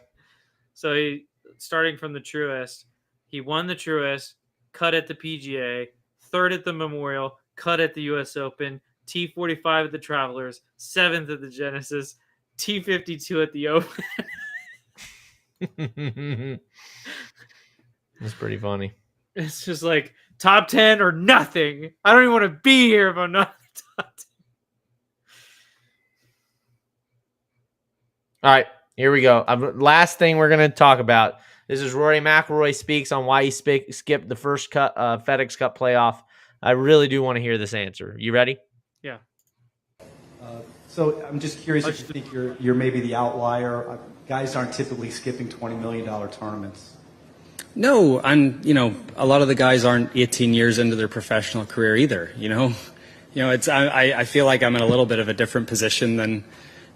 So, starting from the Truest, he won the Truest, cut at the PGA, 3rd at the Memorial, cut at the U.S. Open, T45 at the Travelers, 7th at the Genesis, T52 at the Open. That's pretty funny. It's just top 10 or nothing. I don't even want to be here if I'm not top 10. All right, here we go. Last thing we're going to talk about. This is Rory McIlroy speaks on why he skipped the first FedEx Cup playoff. I really do want to hear this answer. You ready? Yeah. So I'm just curious if you think you're maybe the outlier. Guys aren't typically skipping $20 million tournaments. No, and a lot of the guys aren't 18 years into their professional career either. It's I feel like I'm in a little bit of a different position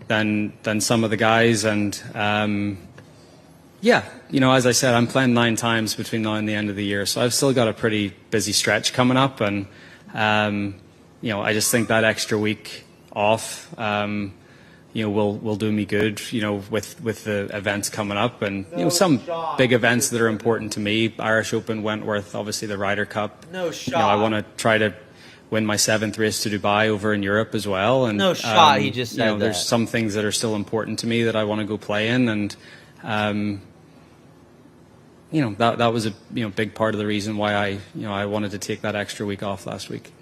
than some of the guys, and as I said, I'm playing 9 times between now and the end of the year, so I've still got a pretty busy stretch coming up, and I just think that extra week off will do me good, with the events coming up, and some big events that are important to me. Irish Open, Wentworth, obviously the Ryder Cup. I want to try to win my 7th race to Dubai over in Europe as well. And he just said that. There's some things that are still important to me that I want to go play in, and that was a big part of the reason why I wanted to take that extra week off last week.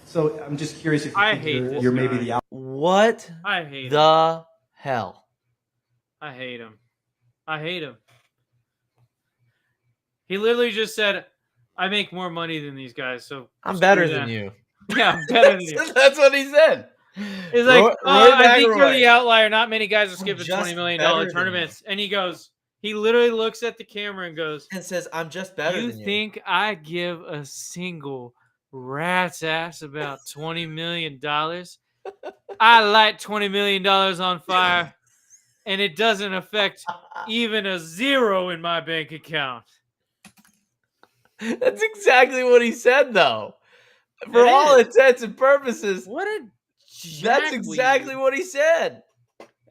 So I'm just curious if you think you're maybe the outlier. What I hate the hell? I hate him. He literally just said, I make more money than these guys, so I'm better than you. Yeah, I'm better than you. That's what he said. He's like, I think you're the outlier. Not many guys are skipping $20 million tournaments. And he literally looks at the camera and goes, and says, I'm just better than you. You think I give a single rat's ass about $20 million. I light $20 million on fire, and it doesn't affect even a zero in my bank account. That's exactly what he said, though. For It all is. intents and purposes, What a that's exactly what he said.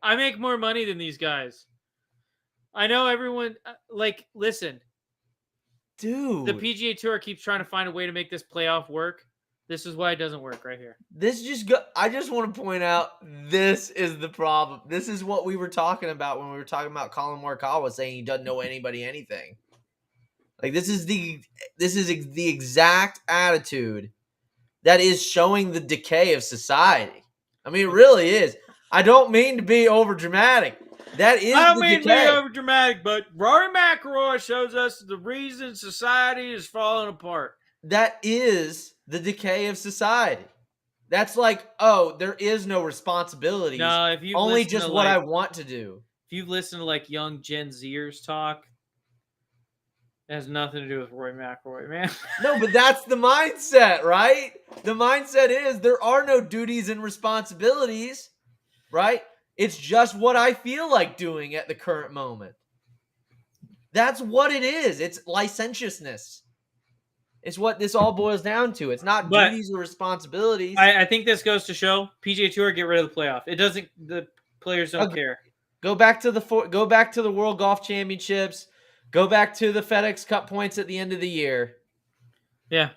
I make more money than these guys. I know everyone. Listen, Dude. the PGA Tour keeps trying to find a way to make this playoff work. This is why it doesn't work right here. I just want to point out, this is the problem. This is what we were talking about when we were talking about Colin Morikawa saying he doesn't know anybody anything. Like, this is the exact attitude that is showing the decay of society. I mean, it really is. I don't mean to be over dramatic. That is I don't the mean to decay. be over dramatic, but Rory McIlroy shows us the reason society is falling apart. That is the decay of society. That's like, oh, there is no responsibilities. No, if you only just what I want to do. If you've listened to like young Gen Zers talk, it has nothing to do with Rory McIlroy, man. No, but that's the mindset, right? The mindset is there are no duties and responsibilities, right? It's just what I feel like doing at the current moment. That's what it is. It's licentiousness. It's what this all boils down to. It's not duties or responsibilities. I think this goes to show PGA Tour, get rid of the playoff. It doesn't. The players don't care. Go back to the World Golf Championships. Go back to the FedEx Cup points at the end of the year. Yeah.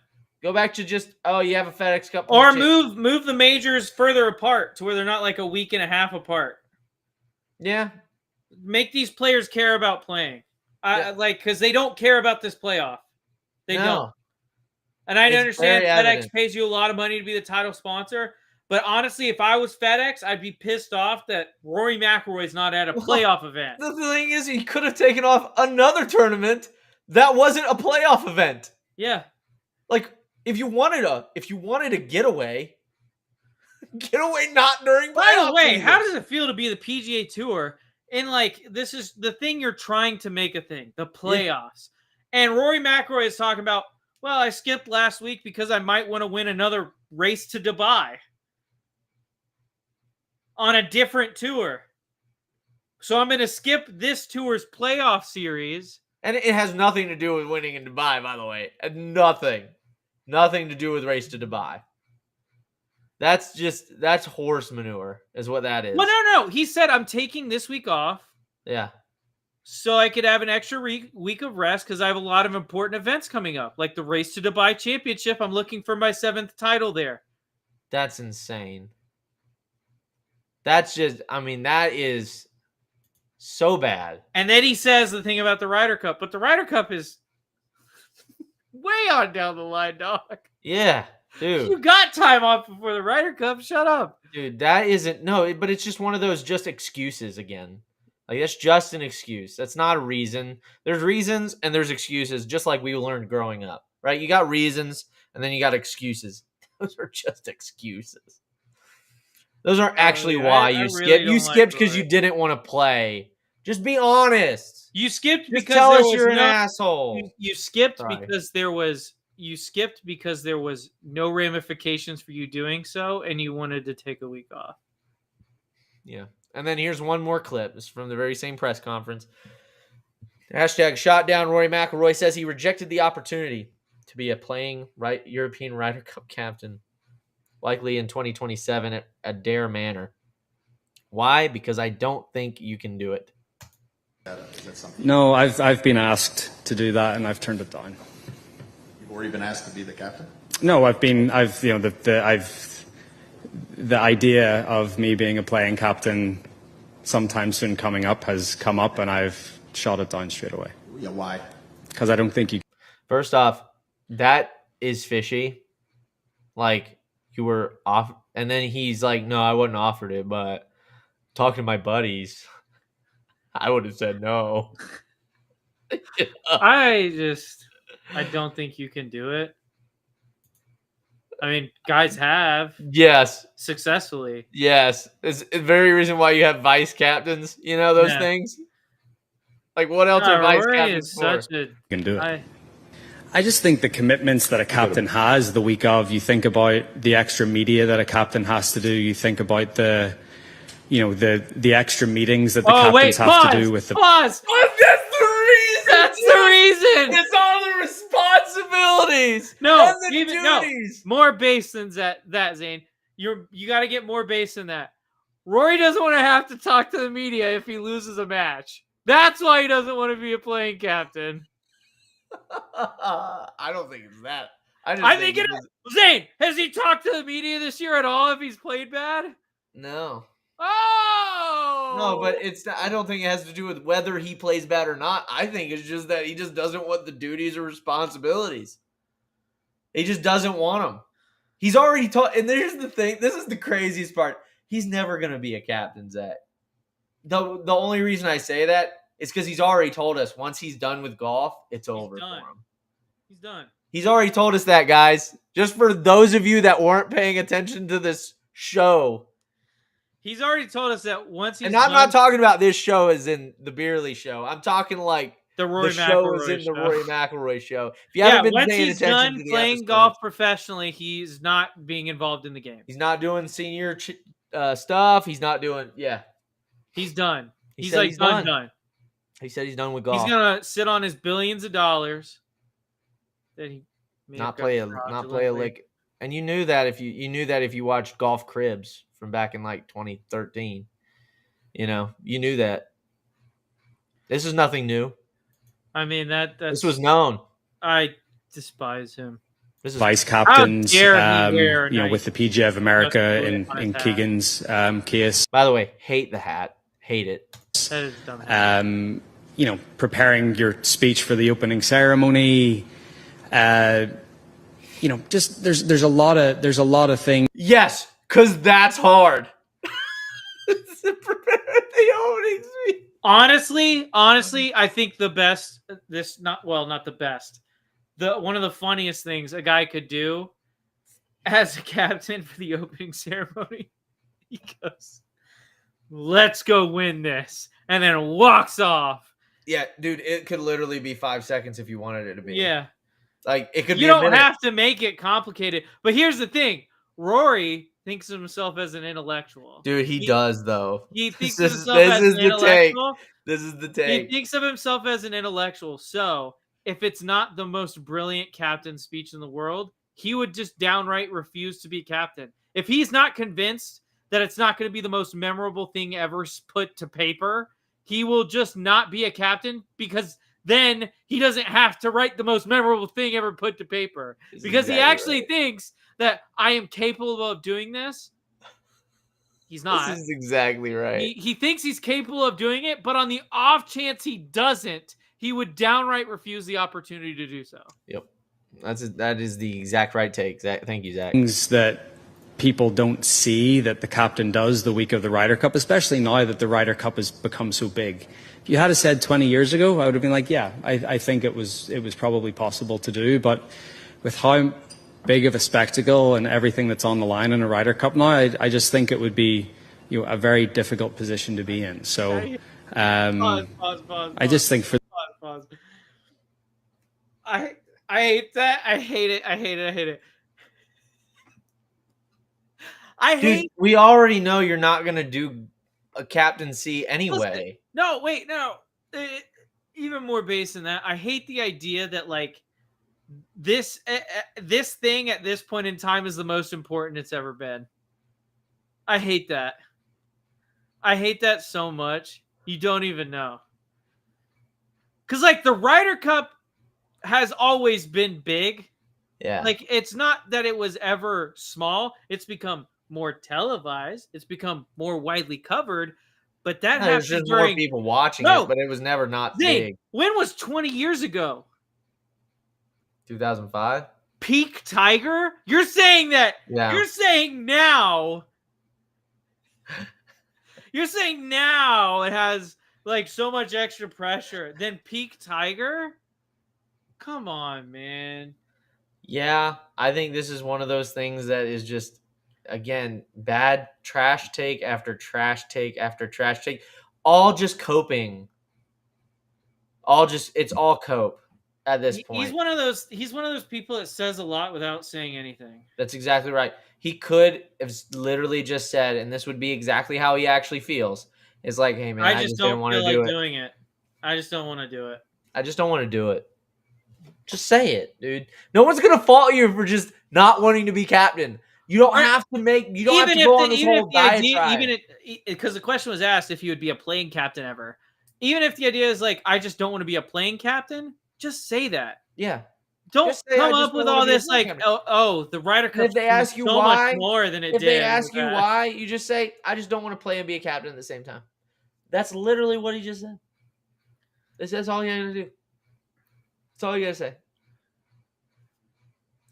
Go back to just, you have a FedEx Cup. Or move the majors further apart to where they're not like a week and a half apart. Yeah. Make these players care about playing. Because they don't care about this playoff. They don't. And I understand FedEx pays you a lot of money to be the title sponsor. But honestly, if I was FedEx, I'd be pissed off that Rory McIlroy's not at a playoff event. The thing is, he could have taken off another tournament that wasn't a playoff event. Yeah. Like, if you wanted a getaway not during playoff. By the way, how does it feel to be the PGA Tour? And this is the thing you're trying to make a thing, the playoffs. Yeah. And Rory McIlroy is talking about, well, I skipped last week because I might want to win another race to Dubai on a different tour. So I'm going to skip this tour's playoff series. And it has nothing to do with winning in Dubai, by the way. Nothing. Nothing to do with race to Dubai. That's horse manure is what that is. Well, no. He said, I'm taking this week off. Yeah. So I could have an extra week of rest because I have a lot of important events coming up, like the Race to Dubai Championship. I'm looking for my 7th title there. That's insane. That is so bad. And then he says the thing about the Ryder Cup, but the Ryder Cup is way on down the line, dog. Yeah, dude. You got time off before the Ryder Cup. Shut up. Dude, but it's just one of those just excuses again. Like, that's just an excuse. That's not a reason. There's reasons and there's excuses, just like we learned growing up, right? You got reasons and then you got excuses. Those are just excuses. Those aren't actually why you skipped. You skipped because you didn't want to play. Just be honest. You skipped just because tell there us was you're an asshole. You skipped because there was no ramifications for you doing so, and you wanted to take a week off. Yeah. And then here's one more clip. This is from the very same press conference. Hashtag shot down Rory McIlroy says he rejected the opportunity to be a playing European Ryder Cup captain, likely in 2027 at Dare Manor. Why? Because I don't think you can do it. No, I've been asked to do that and I've turned it down. You've already been asked to be the captain? No, the idea of me being a playing captain sometime soon coming up has come up and I've shot it down straight away. Yeah, why? Because I don't think you. First off, that is fishy. Like, you were off, and then he's like, no, I wasn't offered it, but talking to my buddies, I would have said no. I don't think you can do it. I mean, guys have. Yes. Successfully. Yes. It's the very reason why you have vice captains, those things. Like, what else are vice captains for? You can do it. I just think the commitments that a captain has the week of, you think about the extra media that a captain has to do, you think about the extra meetings that the captains have to do with the pause. Oh, that's the reason. That's the reason. It's all the responsibilities. No, and the duties. more base than that, Zane. You got to get more base than that. Rory doesn't want to have to talk to the media if he loses a match. That's why he doesn't want to be a playing captain. I don't think it's that. I think it is. Zane, has he talked to the media this year at all if he's played bad? No. Oh! No, but I don't think it has to do with whether he plays bad or not. I think it's just that he just doesn't want the duties or responsibilities. He just doesn't want them. He's already taught. And here's the thing. This is the craziest part. He's never going to be a captain, Zach. The only reason I say that is because he's already told us once he's done with golf, it's over for him. He's done. He's already told us that, guys. Just for those of you that weren't paying attention to this show. He's already told us that once he's And I'm done, not talking about this show as in the Beerley show. I'm talking like the Rory show McIlroy is in show. the Rory McIlroy show. If you haven't been once paying he's attention done to the playing episodes, golf professionally, he's not being involved in the game. he's not doing senior stuff. He's not doing, He's done. He He's said like he's done. done. He said he's done with golf. He's gonna sit on his billions of dollars that he may have not got play a fraudulently. lick. And you knew that if you watched Golf Cribs from back in like 2013. You knew that. This is nothing new. I mean this was known. I despise him. This is vice captains, with the PGA of America in Keegan's case. By the way, hate the hat. Hate it. That is dumb. Preparing your speech for the opening ceremony. Just there's a lot of things. Yes, because that's hard. To prepare the opening speech. Honestly, I think the best. Not the best. One of the funniest things a guy could do as a captain for the opening ceremony, he goes, "Let's go win this," and then walks off. Yeah, dude, it could literally be 5 seconds if you wanted it to be. Yeah, like it could. You be don't have to make it complicated. But here's the thing: Rory thinks of himself as an intellectual. Dude, he does though. He thinks of himself as an intellectual. This is the take. He thinks of himself as an intellectual. So if it's not the most brilliant captain speech in the world, he would just downright refuse to be captain. If he's not convinced that it's not going to be the most memorable thing ever put to paper, he will just not be a captain because then he doesn't have to write the most memorable thing ever put to paper. Because he actually thinks that I am capable of doing this. He's not. This is exactly right. He thinks he's capable of doing it, but on the off chance he doesn't, he would downright refuse the opportunity to do so. Yep. That is the exact right take. Zach, thank you, Zach. Things that people don't see that the captain does the week of the Ryder Cup, especially now that the Ryder Cup has become so big. If you had said 20 years ago, I would have been like, yeah, I think it was probably possible to do. But with how big of a spectacle and everything that's on the line in a Ryder Cup now, I just think it would be a very difficult position to be in. So Pause. I just think for Pause. I hate that. I hate it. Dude, we already know you're not going to do a captaincy anyway. Listen, no. Even more base than that. I hate the idea that like this thing at this point in time is the most important it's ever been. I hate that. I hate that so much. You don't even know. Because like the Ryder Cup has always been big. Yeah. Like it's not that it was ever small. It's become more televised. It's become more widely covered. But that there's happened just during more people watching it, but it was never not big. When was 20 years ago? 2005? Peak Tiger? You're saying that. Yeah. You're saying now. You're saying now it has like so much extra pressure. Then Peak Tiger? Come on, man. Yeah, I think this is one of those things that is just, again, bad trash take after trash take after trash take. All just coping. It's all cope. at this point. He's one of those people that says a lot without saying anything. That's exactly right. He could have literally just said, and this would be exactly how he actually feels. It's like, hey man, I just didn't don't want to feel do like it. doing it. I just don't want to do it. I just don't want to do it. Just say it, dude. No one's gonna fault you for just not wanting to be captain. You don't have to go on this whole diatribe. Because the question was asked if you would be a playing captain ever. Even if the idea is like, I just don't want to be a playing captain, just say that. Yeah. Don't come up with all this like, the Ryder Cup. If they ask you so why, much more than it if did. they ask you why, you just say, I just don't want to play and be a captain at the same time. That's literally what he just said. That's all you gotta do. That's all you gotta say.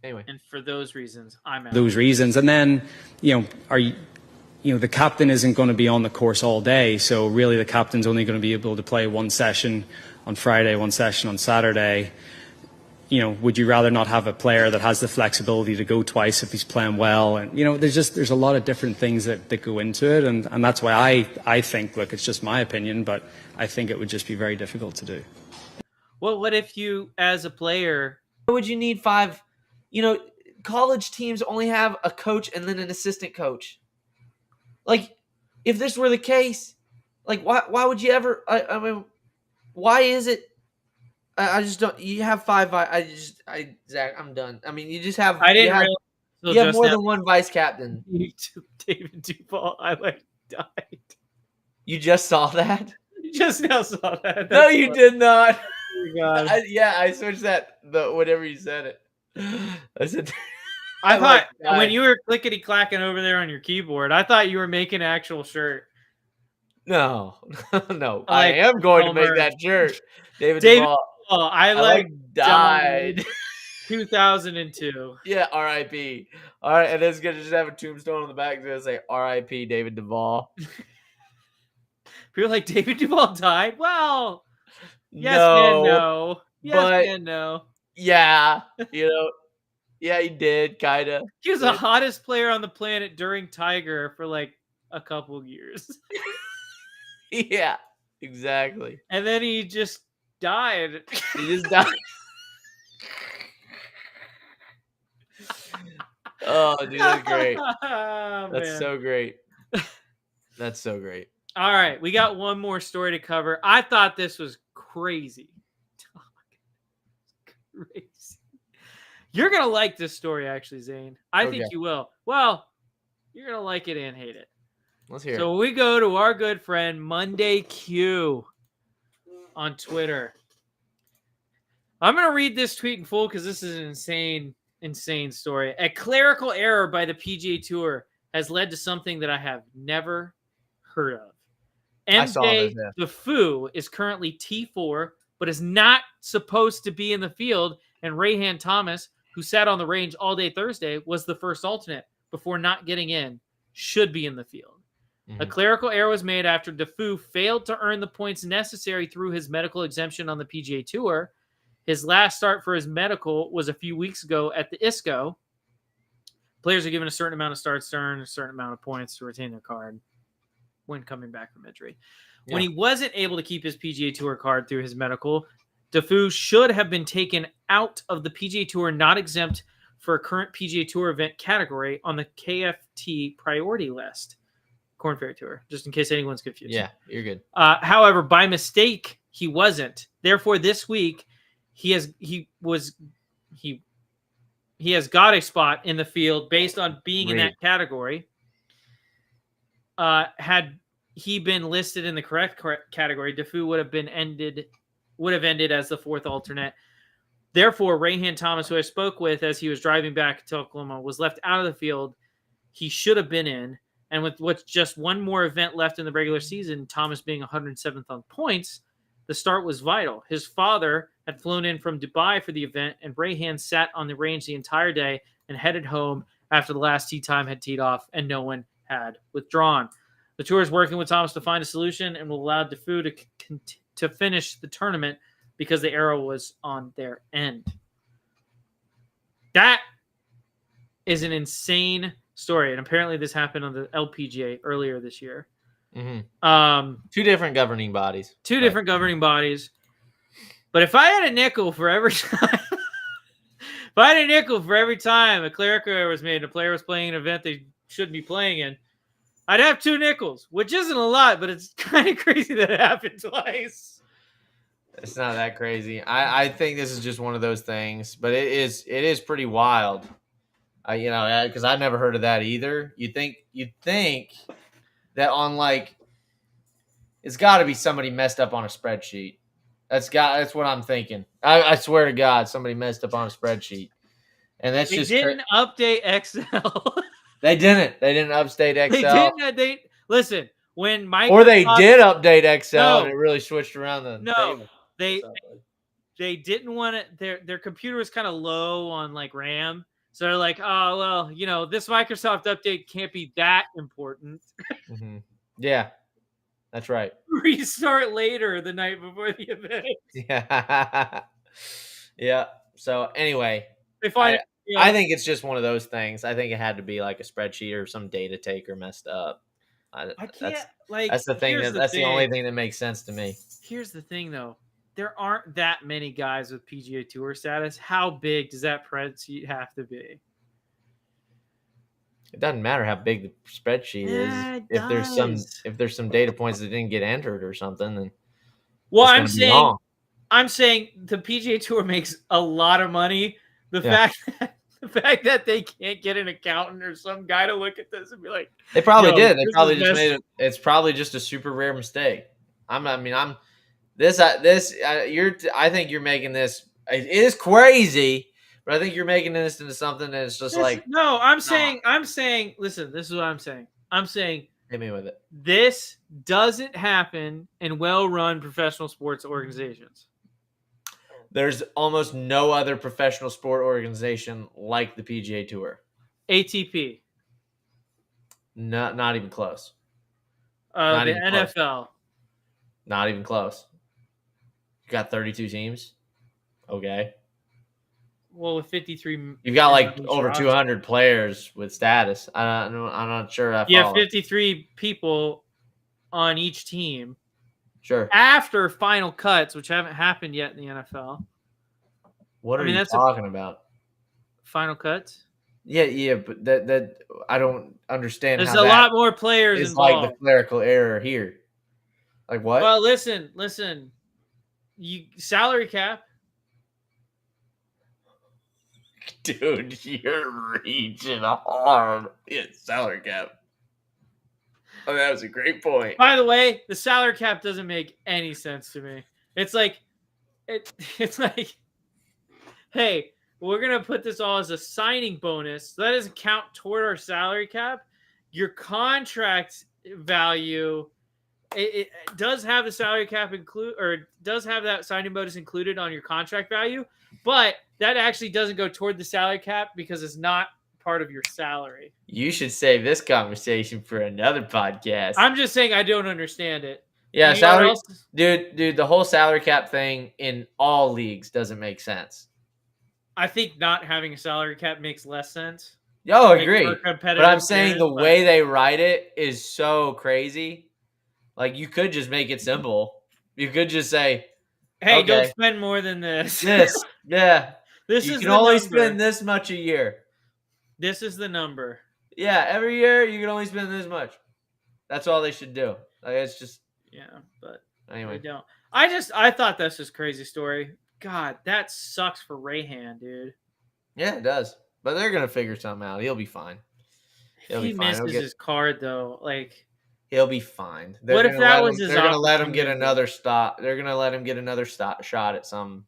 Anyway. And for those reasons, I'm out. Those reasons. And then, the captain isn't going to be on the course all day. So really the captain's only going to be able to play one session on Friday, one session on Saturday. Would you rather not have a player that has the flexibility to go twice if he's playing well? And, there's a lot of different things that go into it. And that's why I think, look, it's just my opinion, but I think it would just be very difficult to do. Well, what if you, as a player... Why would you need 5? College teams only have a coach and then an assistant coach. Like, if this were the case, like, why would you ever... I mean, why is it... I just don't. You have 5. Zach, I'm done. I mean, you just have. I didn't. You have more than one vice captain. David Duval, died. You just saw that. You just now saw that. No, you did not. Oh my God. I switched that. Whenever you said it, I said. I thought when you were clickety clacking over there on your keyboard, I thought you were making an actual shirt. No. I am going to make that shirt. David Duval. Oh, I died. 2002. Yeah, R.I.P. All right, and it's gonna just have a tombstone on the back to say R.I.P. David Duval. People like David Duval died. Well, yes and no. Yes and no. Yeah, yeah, he did kinda. He was the hottest player on the planet during Tiger for like a couple years. Yeah, exactly. And then he just died. He just died. Oh, dude, that's great. That's so great. That's so great. All right, we got one more story to cover. I thought this was crazy. Crazy. You're gonna like this story, actually, Zane. I think you will. Well, you're gonna like it and hate it. Let's hear it. So we go to our good friend Monday Q on Twitter. I'm going to read this tweet in full because this is an insane story. A clerical error by the PGA Tour has led to something that I have never heard of. MJ Defoe is currently T4, but is not supposed to be in the field. And Rayhan Thomas, who sat on the range all day Thursday, was the first alternate before not getting in, should be in the field. A clerical error was made after Defoe failed to earn the points necessary through his medical exemption on the PGA Tour. His last start for his medical was a few weeks ago at the ISCO. Players are given a certain amount of starts to earn a certain amount of points to retain their card when coming back from injury. Yeah. When he wasn't able to keep his PGA Tour card through his medical, Defoe should have been taken out of the PGA Tour not exempt for a current PGA Tour event category on the KFT priority list. Corn Ferry Tour, just in case anyone's confused. Yeah, you're good. However, by mistake, he wasn't. Therefore, this week he has got a spot in the field based on being in that category. Had he been listed in the correct category, Defoe would have ended as the fourth alternate. Therefore, Rayhan Thomas, who I spoke with as he was driving back to Oklahoma, was left out of the field. He should have been in. And with just one more event left in the regular season, Thomas being 107th on points, the start was vital. His father had flown in from Dubai for the event, and Rayhan sat on the range the entire day and headed home after the last tee time had teed off and no one had withdrawn. The tour is working with Thomas to find a solution and will allow Defoe to finish the tournament because the arrow was on their end. That is an insane story, and apparently this happened on the LPGA earlier this year. Mm-hmm. Two different governing bodies. Different governing bodies. But if I had a nickel for every time, if I had a nickel for every time a clerical error was made and a player was playing an event they shouldn't be playing in, I'd have 2 nickels, which isn't a lot, but it's kind of crazy that it happened twice. It's not that crazy. I think this is just one of those things, but it is pretty wild. Because I never heard of that either. You'd think that on like it's got to be somebody messed up on a spreadsheet. That's what I'm thinking. I swear to God, somebody messed up on a spreadsheet, and that's They just didn't update Excel. They didn't update They Excel. didn't. Listen, when Microsoft Or they did update Excel No. and it really switched around the No, table. they didn't want it. Their computer was kind of low on like RAM, so they're like, oh well, this Microsoft update can't be that important. Mm-hmm. Yeah, that's right. Restart later the night before the event. Yeah, yeah. So anyway, They find I think it's just one of those things. I think it had to be like a spreadsheet or some data taker messed up. I can't That's the thing. That's the only thing that makes sense to me. Here's the thing, though. There aren't that many guys with PGA Tour status. How big does that spreadsheet have to be? It doesn't matter how big the spreadsheet is. If there's some data points that didn't get entered or something, then I'm saying the PGA Tour makes a lot of money. The fact that they can't get an accountant or some guy to look at this and be like, they probably did. They probably just made it. It's probably just a super rare mistake. I think you're making this. It is crazy, but I think you're making this into something that's just no. I'm saying. Listen, this is what I'm saying. I'm saying. Hit me with it. This doesn't happen in well-run professional sports organizations. There's almost no other professional sport organization like the PGA Tour. ATP. Not even close. The NFL. Not even close. You got 32 teams. Okay. Well, with 53, you've got like over 200 players with status. I'm not sure. You have 53 people on each team. Sure. After final cuts, which haven't happened yet in the NFL. What are you talking about? Final cuts? Yeah, but that I don't understand. There's a lot more players involved. It's like the clerical error here. Like what? Well, listen. You salary cap. Dude, you're reaching hard. Yeah, salary cap. Oh, that was a great point. By the way, the salary cap doesn't make any sense to me. It's like, hey, we're gonna put this all as a signing bonus. So that doesn't count toward our salary cap. Your contract value, it does have the salary cap does have that signing bonus included on your contract value, but that actually doesn't go toward the salary cap because it's not part of your salary. You should save this conversation for another podcast. I'm just saying I don't understand it. Yeah, salary, dude. The whole salary cap thing in all leagues doesn't make sense. I think not having a salary cap makes less sense. Yo, agree. But I'm saying the way they write it is so crazy. Like you could just make it simple. You could just say, "Hey, don't spend more than this." Yeah. You can only spend this much a year. This is the number. Yeah, every year you can only spend this much. That's all they should do. Like, it's just but anyway. They don't. I thought that's just crazy story. God, that sucks for Rayhan, dude. Yeah, it does. But they're gonna figure something out. He'll be fine. If he misses his card though, like he'll be fine. What if that was his? They're gonna let him get another stop. They're gonna let him get another shot at some.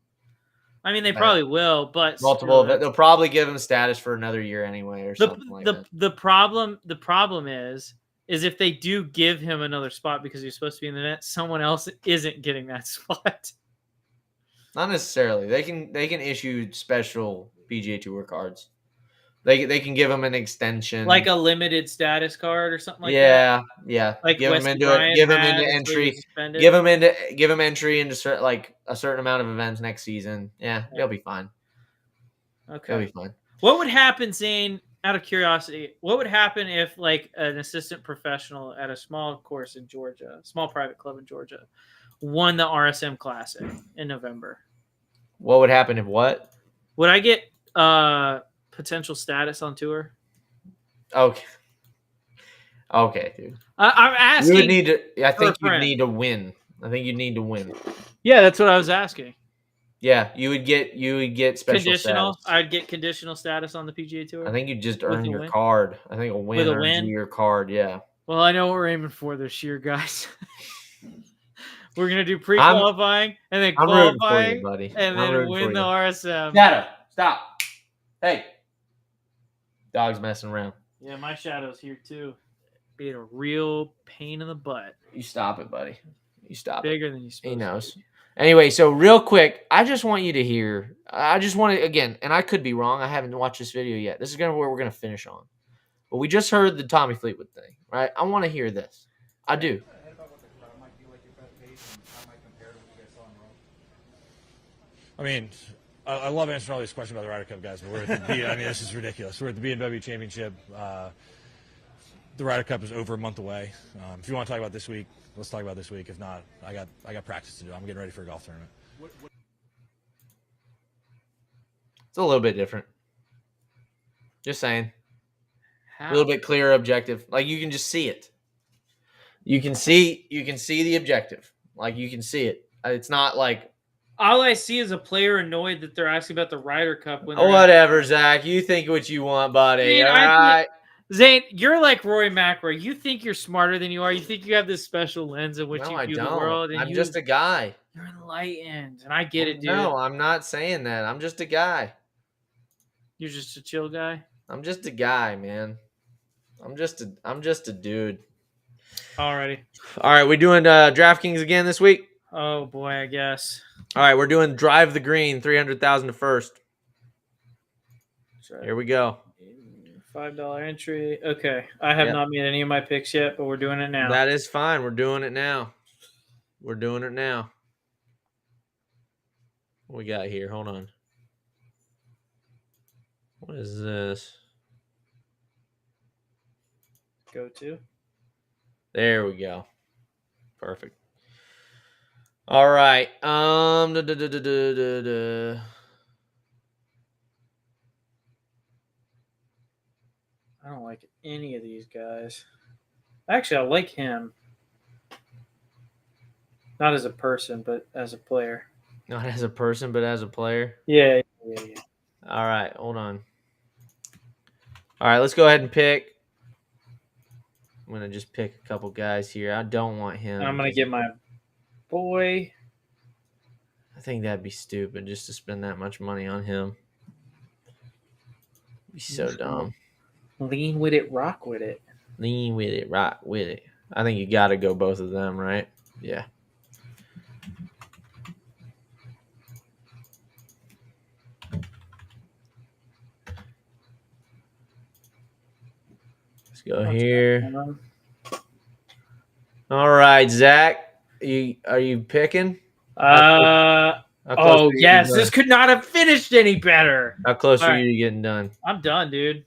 I mean, they probably will, but multiple. They'll probably give him status for another year anyway, or something like that. The problem is if they do give him another spot because he's supposed to be in the net, someone else isn't getting that spot. Not necessarily. They can issue special PGA Tour cards. They can give him an extension, like a limited status card or something like that. Yeah. Like give him into entry. Give him entry into a certain amount of events next season. Yeah, he'll be fine. Okay, he'll be fine. What would happen, Zane? Out of curiosity, what would happen if like an assistant professional at a small course in Georgia, small private club in Georgia, won the RSM Classic in November? What would happen if what? Would I get potential status on tour? Okay. Okay, dude. I'm You asking. would need to. I for a think you'd friend. need to win. I think you'd need to win. Yeah, that's what I was asking. Yeah, you would get special Conditional. status. I'd get conditional status on the PGA Tour. I think you just With earn a your win? card. I think a win With a earns win? you your card. Yeah. Well, I know what we're aiming for this year, guys. We're gonna do pre-qualifying and then I'm rooting for you, qualifying buddy. and I'm then rooting win for the you. RSM. Shadow, stop. Hey. Dog's messing around. Yeah, my shadow's here too. Being a real pain in the butt. You stop it, buddy. You stop it. Bigger than you supposed He to. knows. Anyway, so real quick, I just want you to hear. I just want to, again, and I could be wrong. I haven't watched this video yet. This is where we're gonna finish on. But we just heard the Tommy Fleetwood thing, right? I want to hear this. I do. I mean, I love answering all these questions about the Ryder Cup, guys, but we're at the I mean, this is ridiculous. We're at the BMW Championship. The Ryder Cup is over a month away. If you want to talk about this week, let's talk about this week. If not, I got practice to do. I'm getting ready for a golf tournament. It's a little bit different. Just saying. How? A little bit clearer objective. Like you can just see it. You can see the objective. Like you can see it. It's not like All I see is a player annoyed that they're asking about the Ryder Cup. When they're whatever, Zach. You think what you want, buddy. Man, All I right. Zane, you're like Roy McIlroy. You think you're smarter than you are. You think you have this special lens in which No, you I view don't. the world. And I'm just a guy. You're enlightened, and I get it, dude. No, I'm not saying that. I'm just a guy. You're just a chill guy. I'm just a guy, man. I'm just a dude. Alrighty. All right, we doing DraftKings again this week? Oh boy, I guess. All right, we're doing Drive the Green, 300,000 to first. Here we go. $5 entry. Okay, I have not made any of my picks yet, but we're doing it now. That is fine. We're doing it now. We're doing it now. What we got here? Hold on. What is this? Go to. There we go. Perfect. All right. I don't like any of these guys. Actually, I like him. Not as a person, but as a player. Not as a person, but as a player. Yeah. All right, hold on. All right, let's go ahead and pick. I'm gonna just pick a couple guys here. I don't want him. I'm gonna get my boy. I think that'd be stupid just to spend that much money on him. Be so dumb. Lean with it, rock with it. Lean with it, rock with it. I think you got to go both of them, right? Yeah. Let's go here. All right, Zach. Are you picking? Oh yes, this could not have finished any better. How close All are right. you to getting done? I'm done, dude.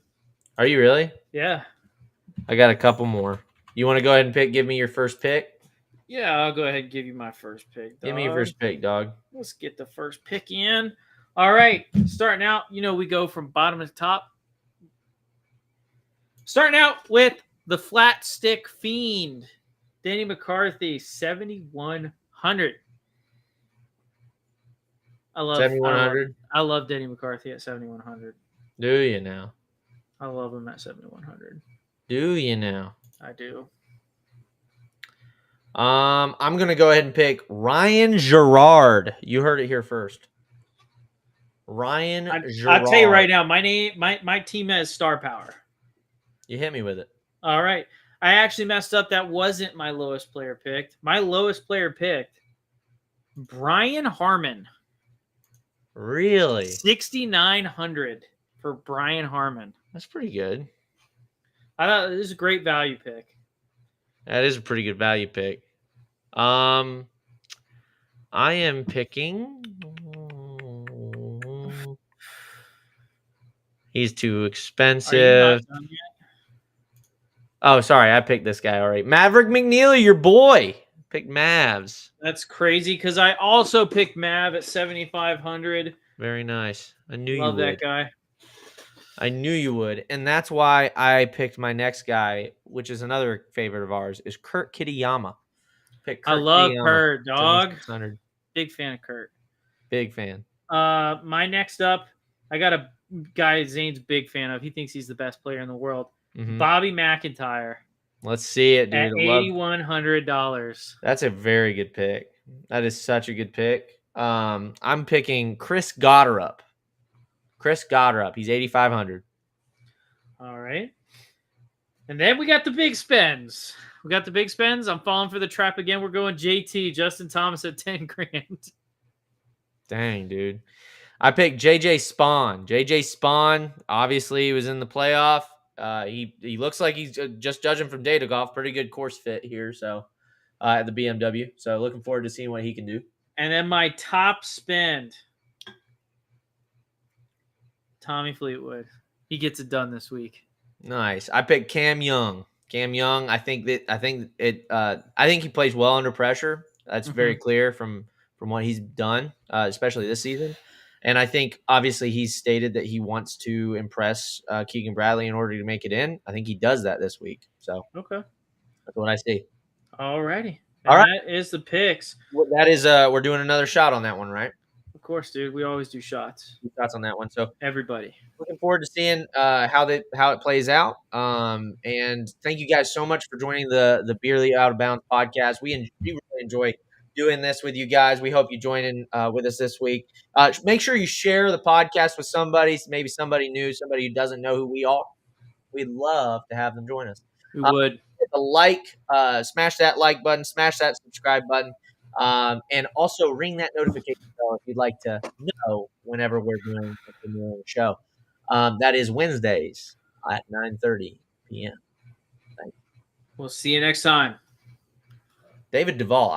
Are you really? Yeah. I got a couple more. You want to go ahead and give me your first pick? Yeah, I'll go ahead and give you my first pick, dog. Give me your first pick, dog. Let's get the first pick in. All right, starting out, we go from bottom to top. Starting out with the Flat Stick Fiend, Danny McCarthy, 7,100. I love 7,100. I love Danny McCarthy at 7,100. Do you now? I love him at 7,100. Do you now? I do. I'm gonna go ahead and pick Ryan Gerard. You heard it here first. Ryan Gerard. I'll tell you right now, my team has star power. You hit me with it. All right. I actually messed up. That wasn't my lowest player picked. My lowest player picked Brian Harmon. Really? 6,900 for Brian Harmon. That's pretty good. I thought this is a great value pick. That is a pretty good value pick. I am picking. He's too expensive. Oh, sorry, I picked this guy already. Maverick McNeely, your boy. Picked Mavs. That's crazy because I also picked Mav at 7,500. Very nice. I knew Love you that would. guy. I knew you would. And that's why I picked my next guy, which is another favorite of ours, is Kurt Kitayama. Pick I Kurt love Kitayama, Kurt, dog. 7,600. Big fan of Kurt. Big fan. My next up, I got a guy Zane's big fan of. He thinks he's the best player in the world. Mhm. Bobby McIntyre Let's see it, dude. at $8,100. That's a very good pick. That is such a good pick. I'm picking Chris Gotterup. Chris Gotterup. He's 8,500. All right. And then we got the big spends. I'm falling for the trap again. We're going JT, Justin Thomas at 10 grand. Dang, dude. I picked JJ Spawn. JJ Spawn, obviously, he was in the playoff. He looks like he's just judging from data golf. Pretty good course fit here. So at the BMW. So looking forward to seeing what he can do. And then my top spend, Tommy Fleetwood. He gets it done this week. Nice. I picked Cam Young. Cam Young. I think he plays well under pressure. That's very clear from what he's done, especially this season. And I think obviously he's stated that he wants to impress Keegan Bradley in order to make it in. I think he does that this week. So Okay. that's what I see. All righty. All right. That is the picks. That is we're doing another shot on that one, right? Of course, dude. We always do shots. 2 shots on that one. So Everybody. looking forward to seeing how it plays out. And thank you guys so much for joining the Beerly Out of Bounds podcast. We really enjoy doing this with you guys. We hope you join in with us this week. Make sure you share the podcast with somebody, maybe somebody new, somebody who doesn't know who we are. We'd love to have them join us. We would. Hit the like, smash that like button, smash that subscribe button, and also ring that notification bell if you'd like to know whenever we're doing a new show. That is Wednesdays at 9:30 p.m. We'll see you next time. David Duvall.